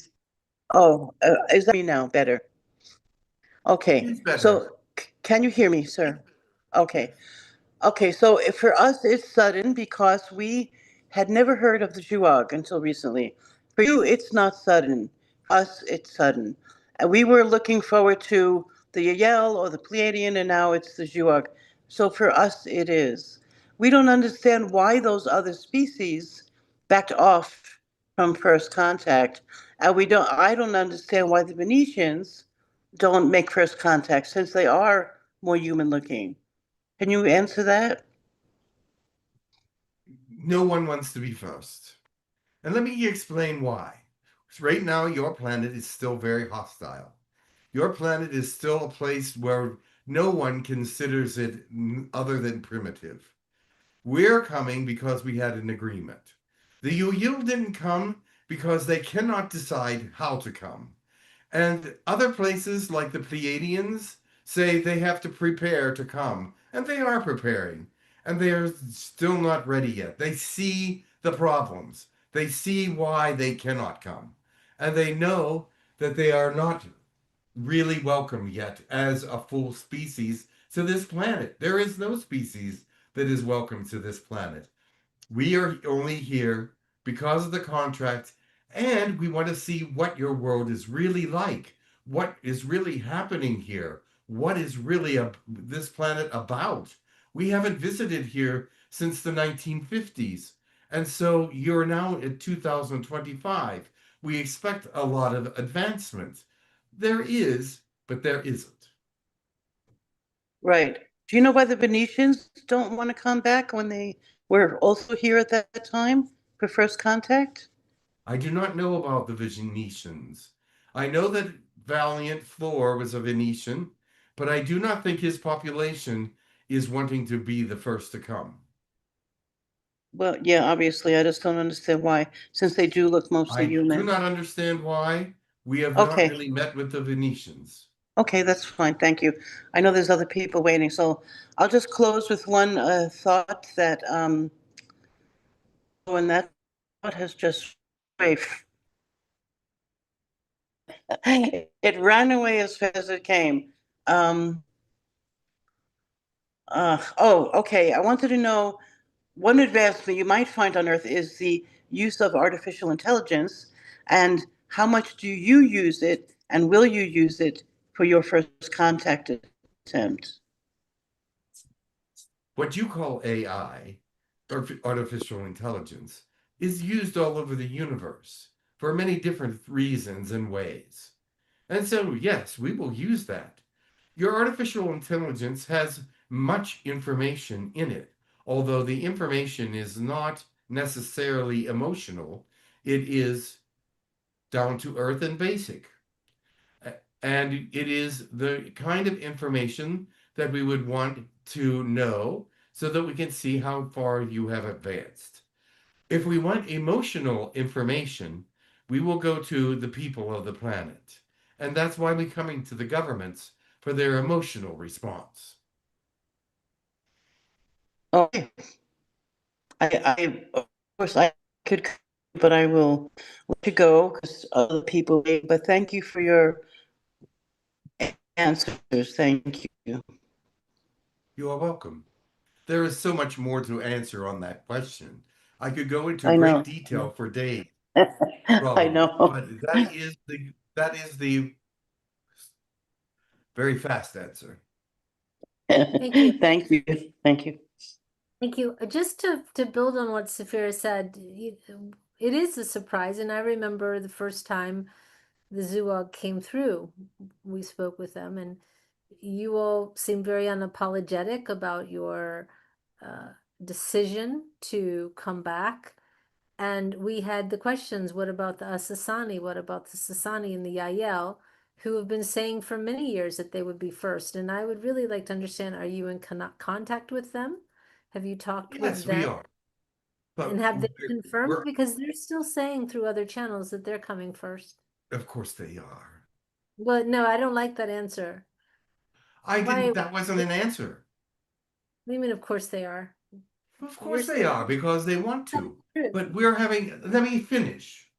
oh, is that me now better? Okay. It's better. So can you hear me, sir? Okay. Okay, so for us, it's sudden because we had never heard of the Zhuag until recently. For you, it's not sudden. Us, it's sudden. And we were looking forward to the Yael or the Pleiadian, and now it's the Zhuag. So for us, it is. We don't understand why those other species backed off from first contact, and I don't understand why the Venetians don't make first contact since they are more human looking. Can you answer that? No one wants to be first. And let me explain why. Right now, your planet is still very hostile. Your planet is still a place where no one considers it other than primitive. We're coming because we had an agreement. The Uyil didn't come because they cannot decide how to come. And other places like the Pleiadians say they have to prepare to come. And they are preparing. And they are still not ready yet. They see the problems. They see why they cannot come. And they know that they are not really welcome yet as a full species to this planet. There is no species that is welcome to this planet. We are only here because of the contract, and we want to see what your world is really like, what is really happening here, what is really this planet about. We haven't visited here since the 1950s, and so you're now in 2025. We expect a lot of advancement. There is, but there isn't. Right. Do you know why the Venetians don't want to come back when they were also here at that time for first contact? I do not know about the Venetians. I know that Valiant Thor was a Venetian, but I do not think his population is wanting to be the first to come. Well, yeah, obviously, I just don't understand why, since they do look mostly I do human. not understand why. We have not Okay. really met with the Venetians. Okay, that's fine. Thank you. I know there's other people waiting, so I'll just close with one thought that, and that thought has just it ran away as fast as it came. Okay. I wanted to know one advancement you might find on Earth is the use of artificial intelligence, and how much do you use it, and will you use it for your first contact attempt? What you call AI, or artificial intelligence, is used all over the universe for many different reasons and ways. And so, yes, we will use that. Your artificial intelligence has much information in it, although the information is not necessarily emotional. It is down to earth and basic. And it is the kind of information that we would want to know so that we can see how far you have advanced. If we want emotional information, we will go to the people of the planet. And that's why we're coming to the governments for their emotional response. Okay. Of course, I could, but I will let you go because other people wait. But thank you for your answers. Thank you. You are welcome. There is so much more to answer on that question. I could go into I great know. detail for days, I probably, know. but that is the very fast answer. Thank you. Thank you. Thank you. Thank you. Just to build on what Safira said, it is a surprise. And I remember the first time the Zooag came through, we spoke with them, and you all seemed very unapologetic about your decision to come back. And we had the questions, what about the Asasani? What about the Sasani and the Yael, who have been saying for many years that they would be first? And I would really like to understand, are you in contact with them? Have you talked with Yes, we them? are. But And have they confirmed? we're, Because they're still saying through other channels that they're coming first. of course they are. Well, no, I don't like that answer. I Why? didn't, that wasn't an answer. What do you mean, of course they are? Of You're course they saying are, because they want that's to. true. But let me finish.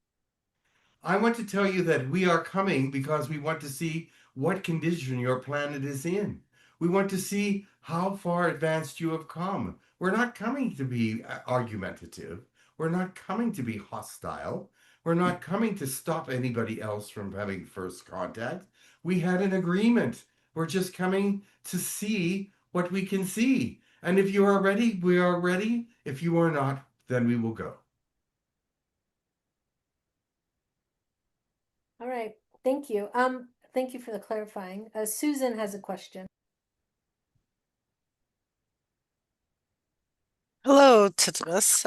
I want to tell you that we are coming because we want to see what condition your planet is in. We want to see how far advanced you have come. We're not coming to be argumentative. We're not coming to be hostile. We're not coming to stop anybody else from having first contact. We had an agreement. We're just coming to see what we can see. And if you are ready, we are ready. If you are not, then we will go. All right, thank you. Thank you for the clarifying. Susan has a question. Hello, Titimus.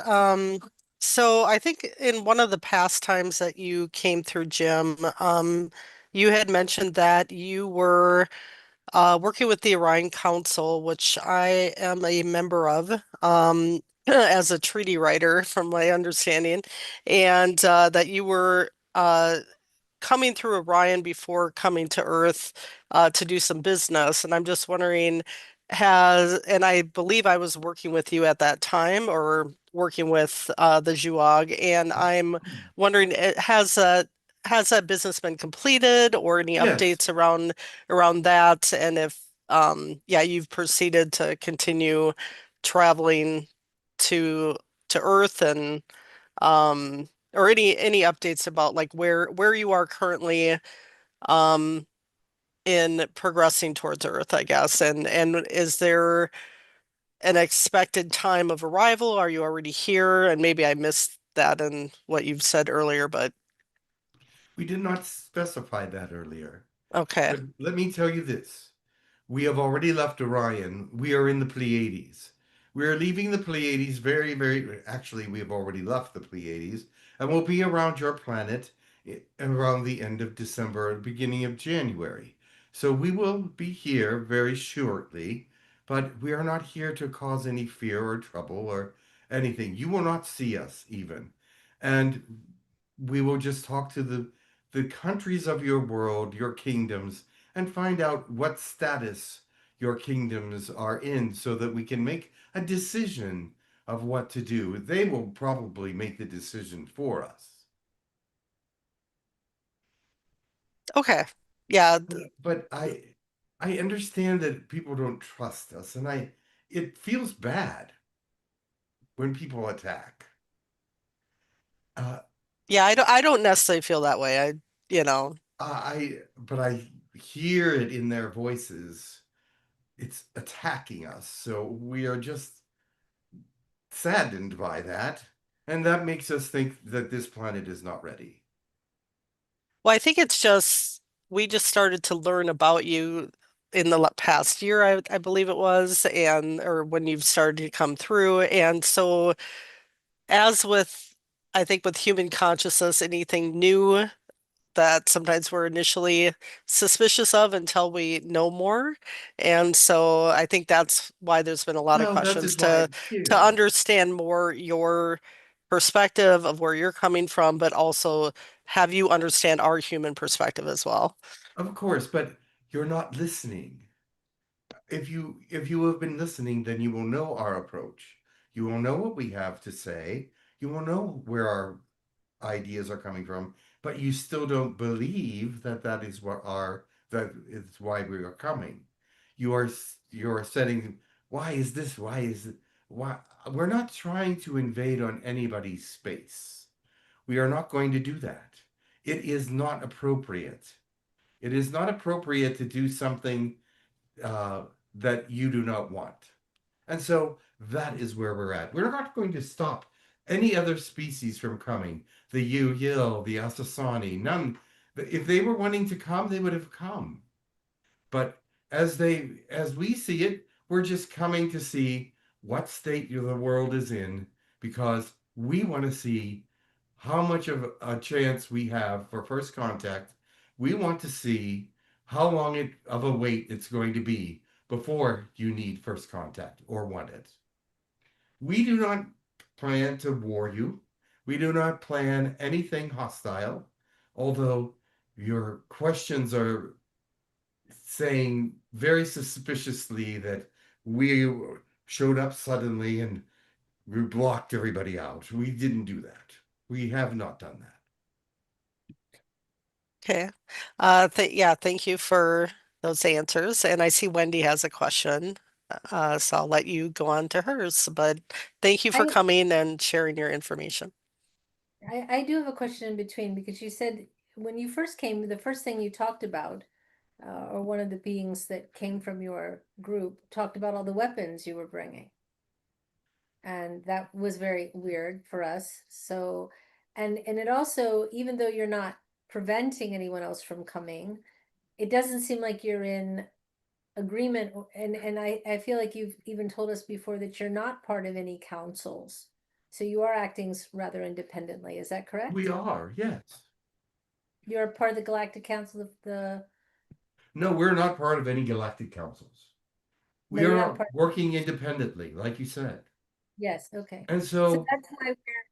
So I think in one of the past times that you came through, Jim, you had mentioned that you were working with the Orion Council, which I am a member of, as a treaty writer, from my understanding, and that you were coming through Orion before coming to Earth to do some business. And I'm just wondering, and I believe I was working with you at that time or working with the Zhuag, and I'm wondering, has that business been completed or any Yes. updates around that? And if yeah, you've proceeded to continue traveling to Earth and or any updates about like where you are currently um in progressing towards Earth, I guess. And is there an expected time of arrival? Are you already here? And maybe I missed that in what you've said earlier, but We did not specify that earlier. okay. But let me tell you this. We have already left Orion. We are in the Pleiades. We are leaving the Pleiades actually, we have already left the Pleiades and we'll be around your planet around the end of December, beginning of January. So we will be here very shortly, but we are not here to cause any fear or trouble or anything. You will not see us even. And we will just talk to the countries of your world, your kingdoms, and find out what status your kingdoms are in so that we can make a decision of what to do. They will probably make the decision for us. Okay. Yeah. But I understand that people don't trust us, and it feels bad when people attack. Uh, Yeah, I don't necessarily feel that way. You know, but I hear it in their voices. It's attacking us, so we are just saddened by that, and that makes us think that this planet is not ready. well, I think it's just we just started to learn about you in the past year, I believe it was, and or when you've started to come through. And so, as with, I think with human consciousness, anything new that sometimes we're initially suspicious of until we know more. And so, I think that's why there's been a lot of Well, that questions is why I'm to here. understand more your perspective of where you're coming from, but also have you understand our human perspective as well. Of course, but you're not listening. If you have been listening, then you will know our approach. You will know what we have to say. You will know where our ideas are coming from, but you still don't believe that that is why we are coming. You are setting, why is this? Why is it? Why we're not trying to invade on anybody's space. We are not going to do that. It is not appropriate. It is not appropriate to do something uh, that you do not want. And so that is where we're at. We're not going to stop any other species from coming. The Yu-Yil, the Asasani, none. If they were wanting to come, they would have come. But as we see it, we're just coming to see what state the world is in because we want to see how much of a chance we have for first contact. We want to see how long of a wait it's going to be before you need first contact or want it. We do not plan to war you. We do not plan anything hostile, although your questions are saying very suspiciously that we showed up suddenly and we blocked everybody out. We didn't do that. We have not done that. Okay. Th Yeah, thank you for those answers. And I see Wendy has a question. So I'll let you go on to hers, but thank you for I, coming and sharing your information. I do have a question in between because you said when you first came, the first thing you talked about, or one of the beings that came from your group talked about all the weapons you were bringing. And that was very weird for us. So, and it also, even though you're not preventing anyone else from coming, it doesn't seem like you're in agreement. And I feel like you've even told us before that you're not part of any councils So you are acting rather independently, is that correct? We are, yes. You're part of the Galactic Council of the, No, we're not part of any galactic councils. No, We you're not are part- working independently, like you said. yes, okay. And So so,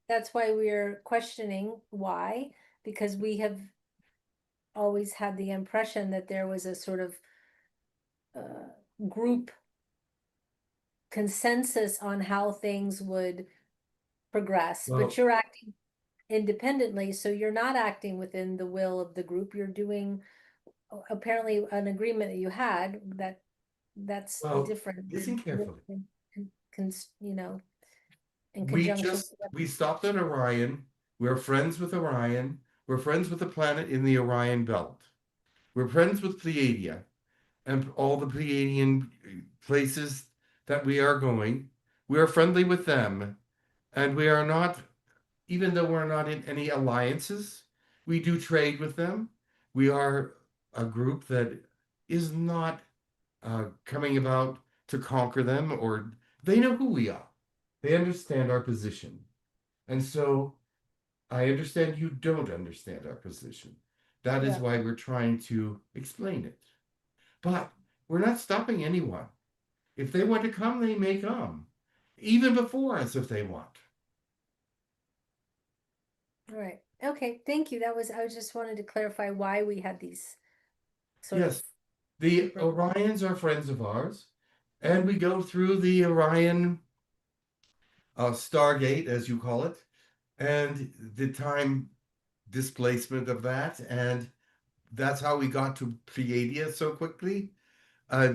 that's why we're questioning why, because we have always had the impression that there was a sort of group consensus on how things would progress, well, but you're acting independently, so you're not acting within the will of the group. You're doing apparently an agreement that you had that's well, different listen than carefully. you know, in We conjunction. we stopped at Orion. We're friends with Orion. We're friends with the planet in the Orion belt. We're friends with Pleiadia and all the Pleiadian places that we are going. We are friendly with them, and we are not, even though we're not in any alliances, we do trade with them. We are a group that is not coming about to conquer them, or they know who we are. They understand our position. And so I understand you don't understand our position. That is Yeah. why we're trying to explain it. But we're not stopping anyone. If they want to come, they may come, even before us if they want. All right. Okay. Thank you. I just wanted to clarify why we had these sort Yes, of. the Orions are friends of ours, and we go through the Orion Stargate, as you call it, and the time displacement of that, and that's how we got to Pleiadia so quickly.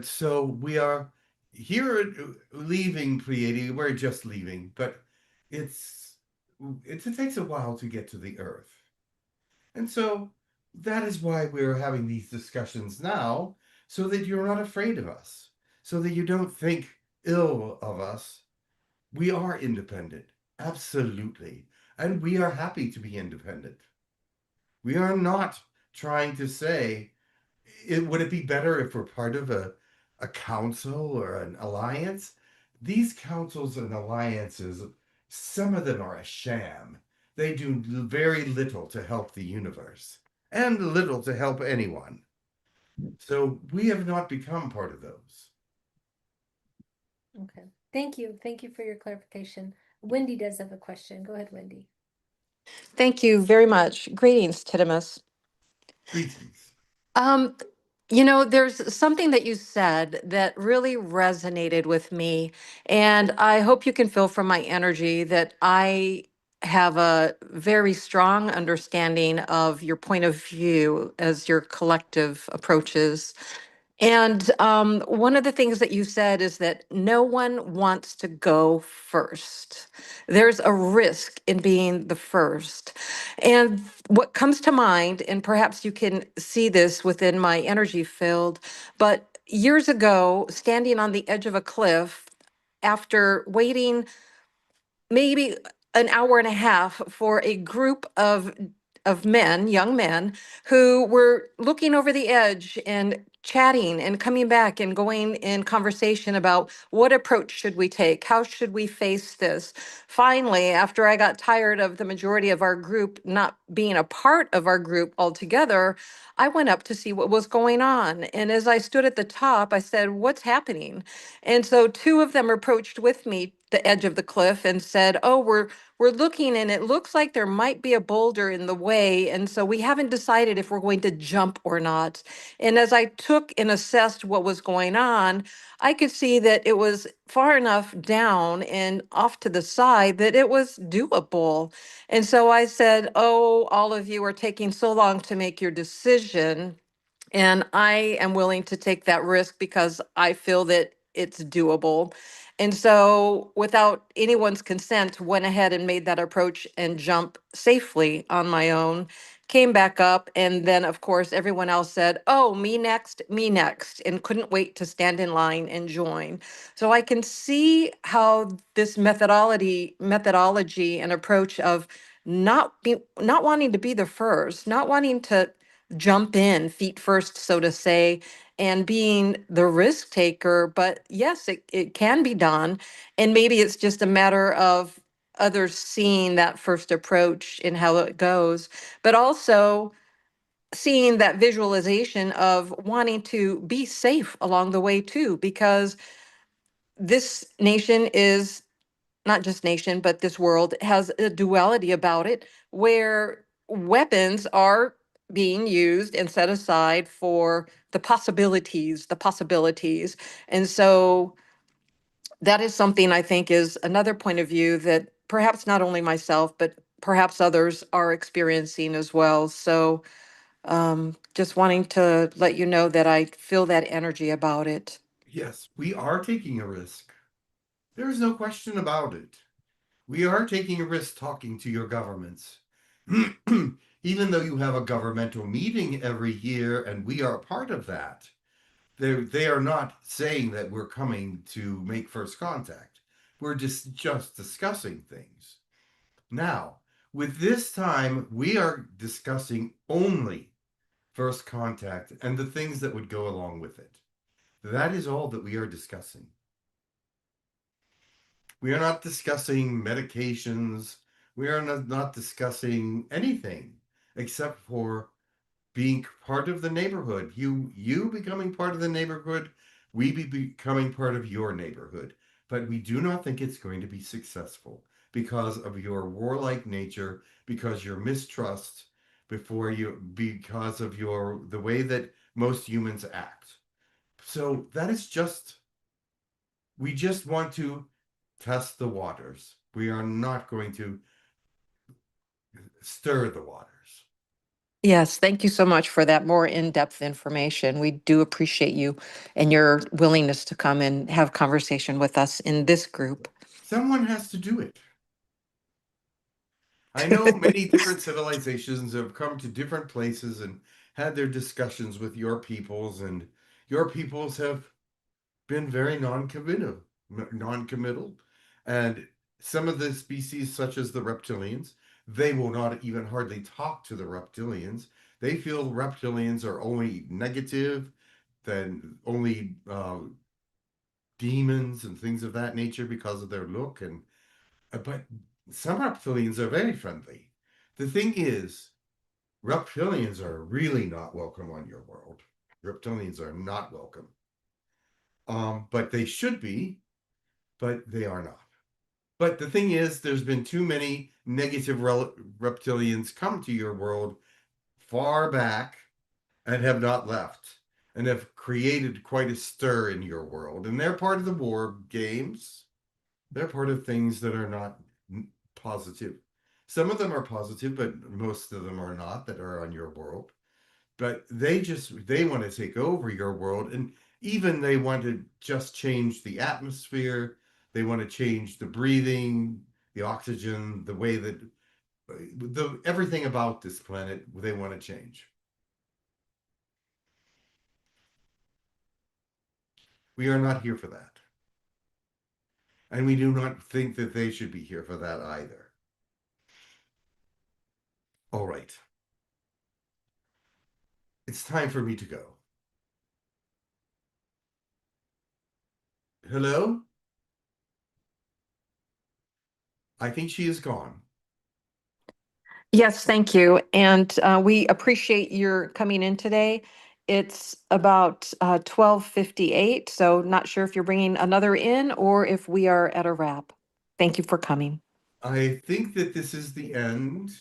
So we are here leaving Pleiadia. We're just leaving, but it's it takes a while to get to the Earth, and so that is why we're having these discussions now, so that you're not afraid of us, so that you don't think ill of us. We are independent, absolutely, and we are happy to be independent. We are not trying to say, would it be better if we're part of a council or an alliance? These councils and alliances, some of them are a sham. They do very little to help the universe and little to help anyone. So we have not become part of those. Okay. Thank you. Thank you for your clarification. Wendy does have a question. Go ahead, Wendy. Thank you very much. Greetings, Tidimus. Greetings. Um, there's something that you said that really resonated with me, and I hope you can feel from my energy that I have a very strong understanding of your point of view as your collective approaches. And one of the things that you said is that no one wants to go first. There's a risk in being the first. And what comes to mind, and perhaps you can see this within my energy field, but years ago, standing on the edge of a cliff, after waiting maybe an hour and a half for a group of men, young men, who were looking over the edge and chatting and coming back and going in conversation about what approach should we take? How should we face this? Finally, after I got tired of the majority of our group not being a part of our group altogether, I went up to see what was going on. And as I stood at the top, I said, "What's happening?" And so two of them approached with me the edge of the cliff and said, "Oh, we're looking and it looks like there might be a boulder in the way, and so we haven't decided if we're going to jump or not." And as I took and assessed what was going on, I could see that it was far enough down and off to the side that it was doable. And so I said, "Oh, all of you are taking so long to make your decision. And I am willing to take that risk because I feel that it's doable." And so, without anyone's consent, went ahead and made that approach and jump safely on my own. Came back up, and then, of course, everyone else said, "Oh, me next," and couldn't wait to stand in line and join. So I can see how this methodology and approach of not wanting to be the first, not wanting to jump in feet first, so to say, and being the risk taker. But yes, it can be done. And maybe it's just a matter of others seeing that first approach and how it goes, but also seeing that visualization of wanting to be safe along the way too, because this nation is not just nation, but this world has a duality about it where weapons are being used and set aside for the possibilities. And so that is something I think is another point of view that perhaps not only myself, but perhaps others are experiencing as well. So just wanting to let you know that I feel that energy about it. Yes, we are taking a risk. There is no question about it. We are taking a risk talking to your governments. Even though you have a governmental meeting every year and we are a part of that, they are not saying that we're coming to make first contact. We're just discussing things. Now, with this time, we are discussing only first contact and the things that would go along with it. That is all that we are discussing. We are not discussing medications. We are not discussing anything except for being part of the neighborhood. You becoming part of the neighborhood, we becoming part of your neighborhood. But we do not think it's going to be successful because of your warlike nature, because your mistrust because of the way that most humans act. So that is we just want to test the waters. We are not going to stir the waters. Yes, thank you so much for that more in-depth information. We do appreciate you and your willingness to come and have conversation with us in this group. Someone has to do it. I know many different civilizations have come to different places and had their discussions with your peoples, and your peoples have been very non-committal. And some of the species, such as the reptilians, they will not even hardly talk to the reptilians. They feel reptilians are only negative, then only demons and things of that nature because of their look. And but some reptilians are very friendly. The thing is, reptilians are really not welcome on your world. Reptilians are not welcome. But they should be, but they are not. But the thing is, there's been too many negative reptilians come to your world far back and have not left and have created quite a stir in your world. And they're part of the war games. They're part of things that are not positive. Some of them are positive, but most of them are not that are on your world. But they want to take over your world, and even they want to just change the atmosphere. They want to change the breathing, the oxygen, the way that everything about this planet they want to change. We are not here for that. And we do not think that they should be here for that either. All right. It's time for me to go. Hello? I think she is gone. Yes, thank you. And we appreciate your coming in today. It's about 12:58, so not sure if you're bringing another in or if we are at a wrap. Thank you for coming. I think that this is the end.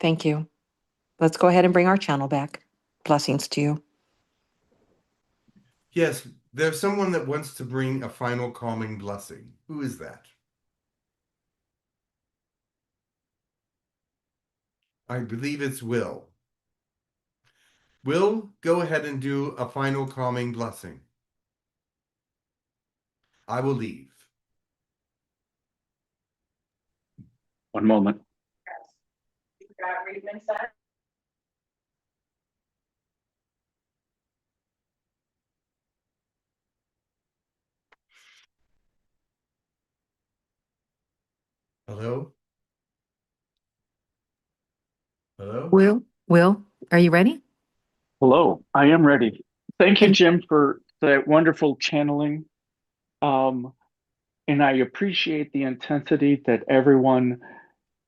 Thank you. Let's go ahead and bring our channel back. Blessings to you. Yes, there's someone that wants to bring a final calming blessing. Who is that? I believe it's Will. Will, go ahead and do a final calming blessing. I will leave. One moment. Hello? Hello? Will, are you ready? Hello, I am ready. Thank you, And Jim, for that wonderful channeling. Um, And I appreciate the intensity that everyone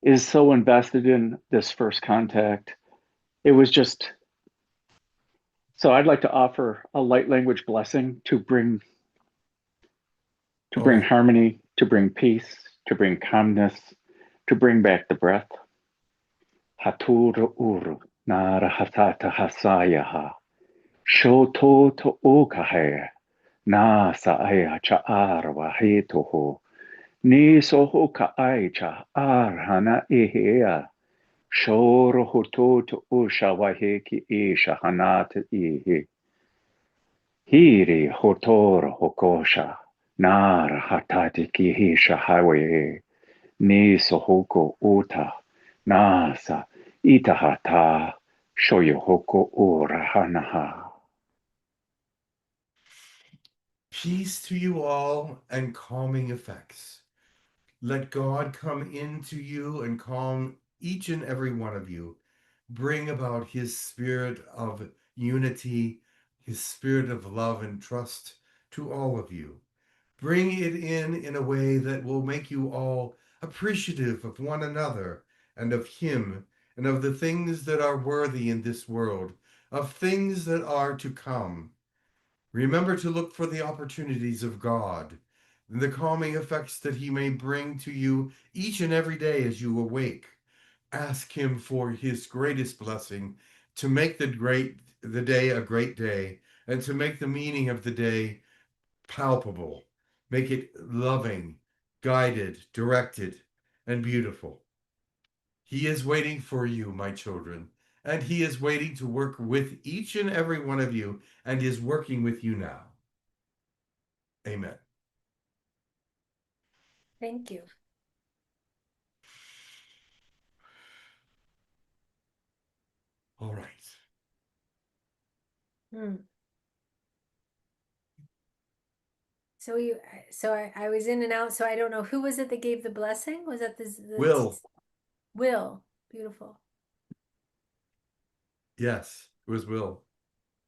is so invested in this first contact. It was just, so I'd like to offer a light language blessing to bring Oh, harmony, to bring peace, to bring calmness, to bring back the breath. Hatura uru nara hatata hasayaha. Shoto to okahe. Na saaya cha arwa hetoho. Ni soho ka aicha arhana ihea. Shoro hoto to usha waheki isha hanata ihe. Hiri hotor hokosha. Nara hatati kihisha highway. Ni sohoko uta. Nasa itahata. Shoyohoko urahanaha. peace to you all and calming effects. Let God come into you and calm each and every one of you. Bring about his spirit of unity, his spirit of love and trust to all of you. Bring it in a way that will make you all appreciative of one another and of him and of the things that are worthy in this world, of things that are to come. Remember to look for the opportunities of God, and the calming effects that he may bring to you each and every day as you awake. Ask him for his greatest blessing to make the day a great day, and to make the meaning of the day palpable. Make it loving, guided, directed, and beautiful. He is waiting for you, my children, and he is waiting to work with each and every one of you, and is working with you now. Amen. Thank you. All right. Hmm. So I was in and out, so I don't know, who was it that gave the blessing? Was that Will. Will. Beautiful. Yes, it was Will.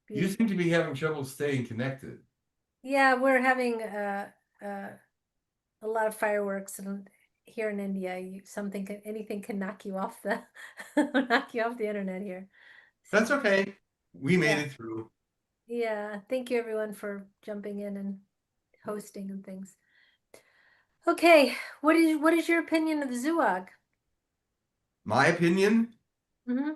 You Beautiful. seem to be having trouble staying connected. Yeah, we're having a lot of fireworks, and here in India, anything can knock you off the knock you off the internet here. That's So, okay. We made yeah. it through. Yeah, thank you everyone for jumping in and hosting and things. Okay, what is your opinion of the Zooag? My opinion, Mm-hmm.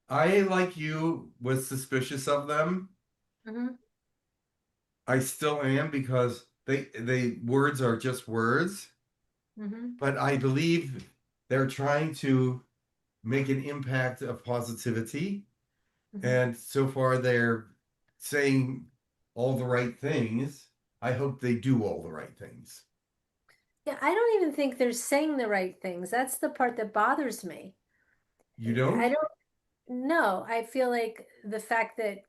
I like you was suspicious of them. Mm-hmm. I still am, because they words are just words, Mm-hmm. but I believe they're trying to make an impact of positivity. Mm-hmm. And so far they're saying all the right things. I hope they do all the right things. Yeah, I don't even think they're saying the right things. That's the part that bothers me. You don't? I don't know. I feel like the fact that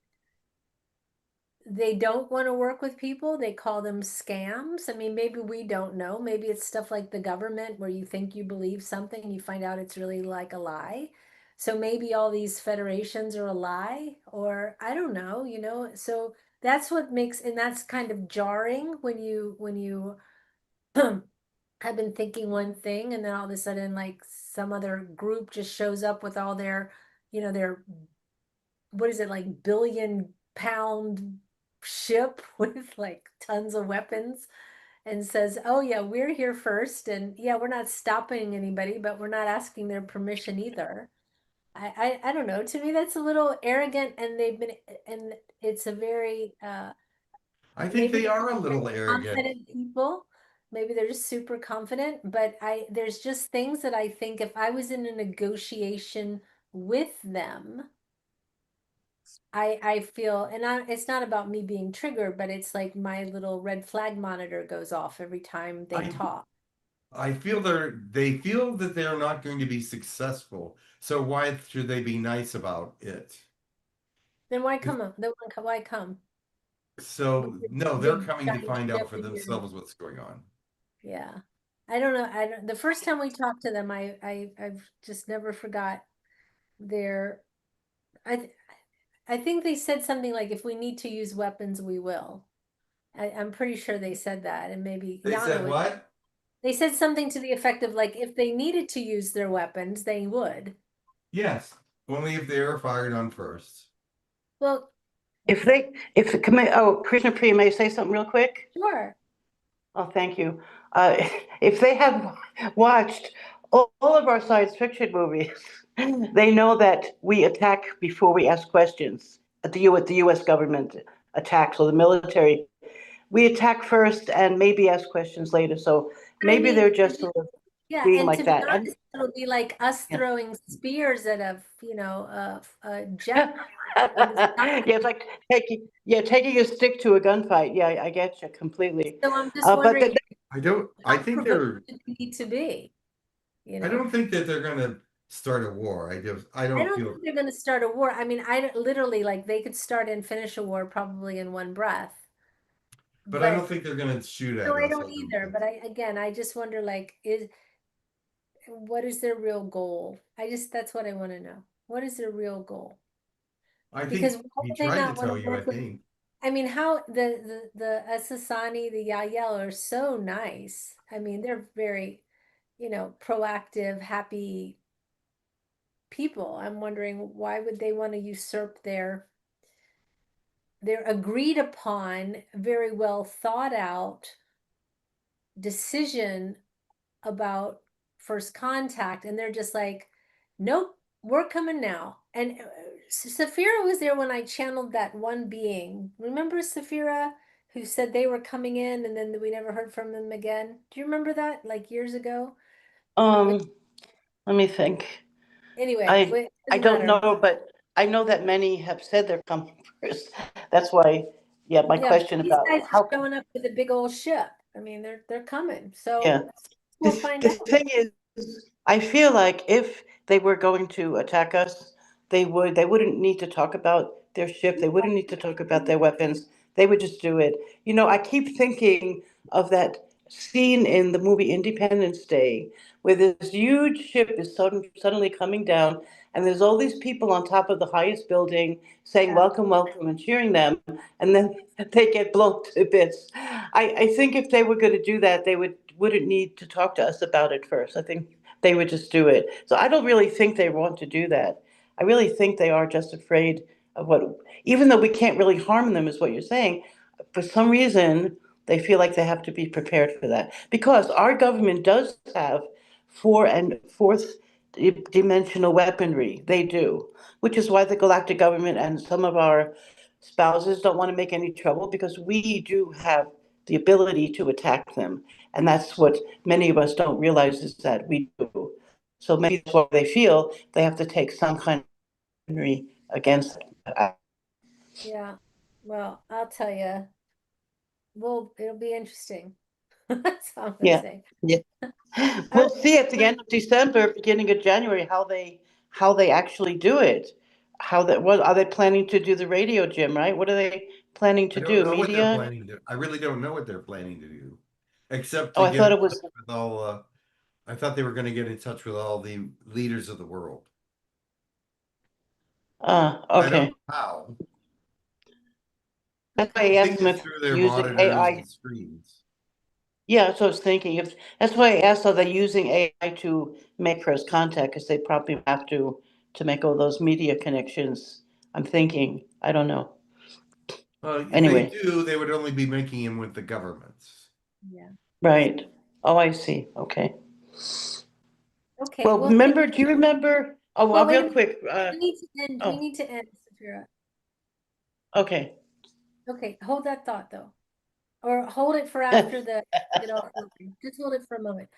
they don't want to work with people, they call them scams. I mean, maybe we don't know. Maybe it's stuff like the government where you think you believe something and you find out it's really like a lie. So maybe all these federations are a lie, or I don't know, So that's what makes, and that's kind of jarring when you have been thinking one thing and then all of a sudden like some other group just shows up with all their what is it, like billion-pound ship with like tons of weapons, and says, oh yeah, we're here first, and yeah, we're not stopping anybody, but we're not asking their permission either. I don't know, to me that's a little arrogant, and it's a very I think maybe they they're are a just very little arrogant. confident people. Maybe they're just super confident, but there's just things that I think if I was in a negotiation with them, I feel, and it's not about me being triggered, but it's like my little red flag monitor goes off every time they I talk. I feel they feel that they're not going to be successful. So why should they be nice about it? Then why come up? Why come? So no, they're Big coming to giant find out ship for and you're, themselves what's going on. yeah. I don't know. The first time we talked to them, I've just never forgot their, I I think they said something like, if we need to use weapons, we will. I'm pretty sure they said that, and maybe They Yana said would. what? They said something to the effect of like, if they needed to use their weapons, they would. Yes, only if they were fired on first. Well, If the commit, oh, Krishna Priya, may I say something real quick? sure. Oh, thank you. If they have watched all of our science fiction movies, they know that we attack before we ask questions. At the U.S. government attacks or the military, we attack first and maybe ask questions later. So But I maybe mean, they're just sort of yeah, being and like to be that. And honest, it'll be like us yeah. throwing spears at a jet in the Yeah, sky. it's like taking a stick to a gunfight. Yeah, I get you completely. So I'm just But wondering I how think provoked they're, do we need to be, I don't think that they're gonna start a war. I I don't don't feel, think they're gonna start a war. I mean, literally, like, they could start and finish a war probably in one breath. but I don't But think they're gonna shoot no, at I us. don't either. But I just wonder, like, what is their real goal? That's what I want to know. What is their real goal? I Because think why he would they tried to not want tell to you, I work with? think. I mean, how the Asasani, the Yael are so nice. I mean, they're very, proactive, happy people. I'm wondering, why would they want to usurp their agreed upon, very well thought out decision about first contact, and they're just like, nope, we're coming now. And Saphira was there when I channeled that one being. Remember Saphira, who said they were coming in and then we never heard from them again? Do you remember that, like, years ago? let me think. Anyway, I it I doesn't don't matter. know, but I know that many have said they're coming first. That's why, yeah, my Yeah, but question these about guys are how, showing up with a big old ship. I mean, they're coming. yeah. So we'll find The out. thing is, I feel like if they were going to attack us, they wouldn't need to talk about their ship. They wouldn't need to talk about their weapons. They would just do it. You know, I keep thinking of that scene in the movie Independence Day where this huge ship is suddenly coming down, and there's all these people on top of the highest building saying Yeah. welcome, welcome, and cheering them, and then they get blown to bits. I think if they were going to do that, they wouldn't need to talk to us about it first. I think they would just do it. So I don't really think they want to do that. I really think they are just afraid of what, even though we can't really harm them, is what you're saying. For some reason, they feel like they have to be prepared for that because our government does have fourth dimensional weaponry. They do, which is why the galactic government and some of our spouses don't want to make any trouble because we do have the ability to attack them. And that's what many of us don't realize is that we do. So maybe that's why they feel they have to take some kind of weaponry against it. Yeah. Well, I'll tell you. Well, it'll be interesting. That's all I'm gonna Yeah. say. Yeah. All We'll see at the end of December, beginning of January, how they actually do it. What are they planning to do? The radio, Jim, right? What are they planning I to don't do? know what they're Media? planning to. I really don't know what they're planning to do, except Oh, to I get thought in it touch was. with all. I thought they were going to get in touch with all the leaders of the world. I don't Okay. know how. That's why Okay. I I asked think them it's if through their using monitors AI. and screens. Yeah, that's what I was thinking. If that's why I asked, are they using AI to make first contact? Because they probably have to make all those media connections. I'm thinking. I don't know. If they Anyway, do, they would only be making them with the governments. Yeah. right. Oh, I see. Okay. Okay. Well, Well, remember? Do you remember? Oh, well, well, wait a real minute. quick. We need to end. We Oh, need to end, Saphira. okay. Okay. Hold that thought though, or hold it for after the get off. Just hold it for a moment.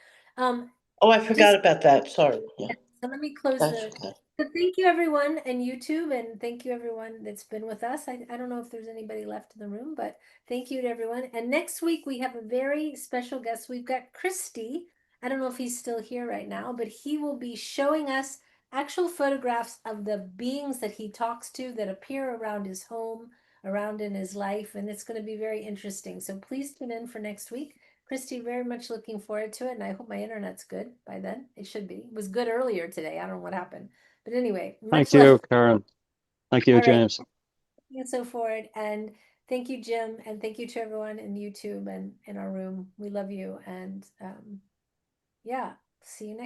Oh, I forgot Just about that. Sorry. Yeah. so let me close That's the. So thank you everyone and YouTube, and thank you everyone that's been with us. I don't know if there's anybody left in the room, but thank you to everyone. And next week we have a very special guest. We've got Christy. I don't know if he's still here right now, but he will be showing us actual photographs of the beings that he talks to that appear around his home, around in his life, and it's going to be very interesting. So please tune in for next week. Christy, very much looking forward to it, and I hope my internet's good by then. It should be. It was good earlier today. I don't know what happened. But anyway, much Thank you, love. Karen. Thank you, All right. James. it so forward. And thank you, Jim, and thank you to everyone in YouTube and in our room. We love you. And yeah, see you next.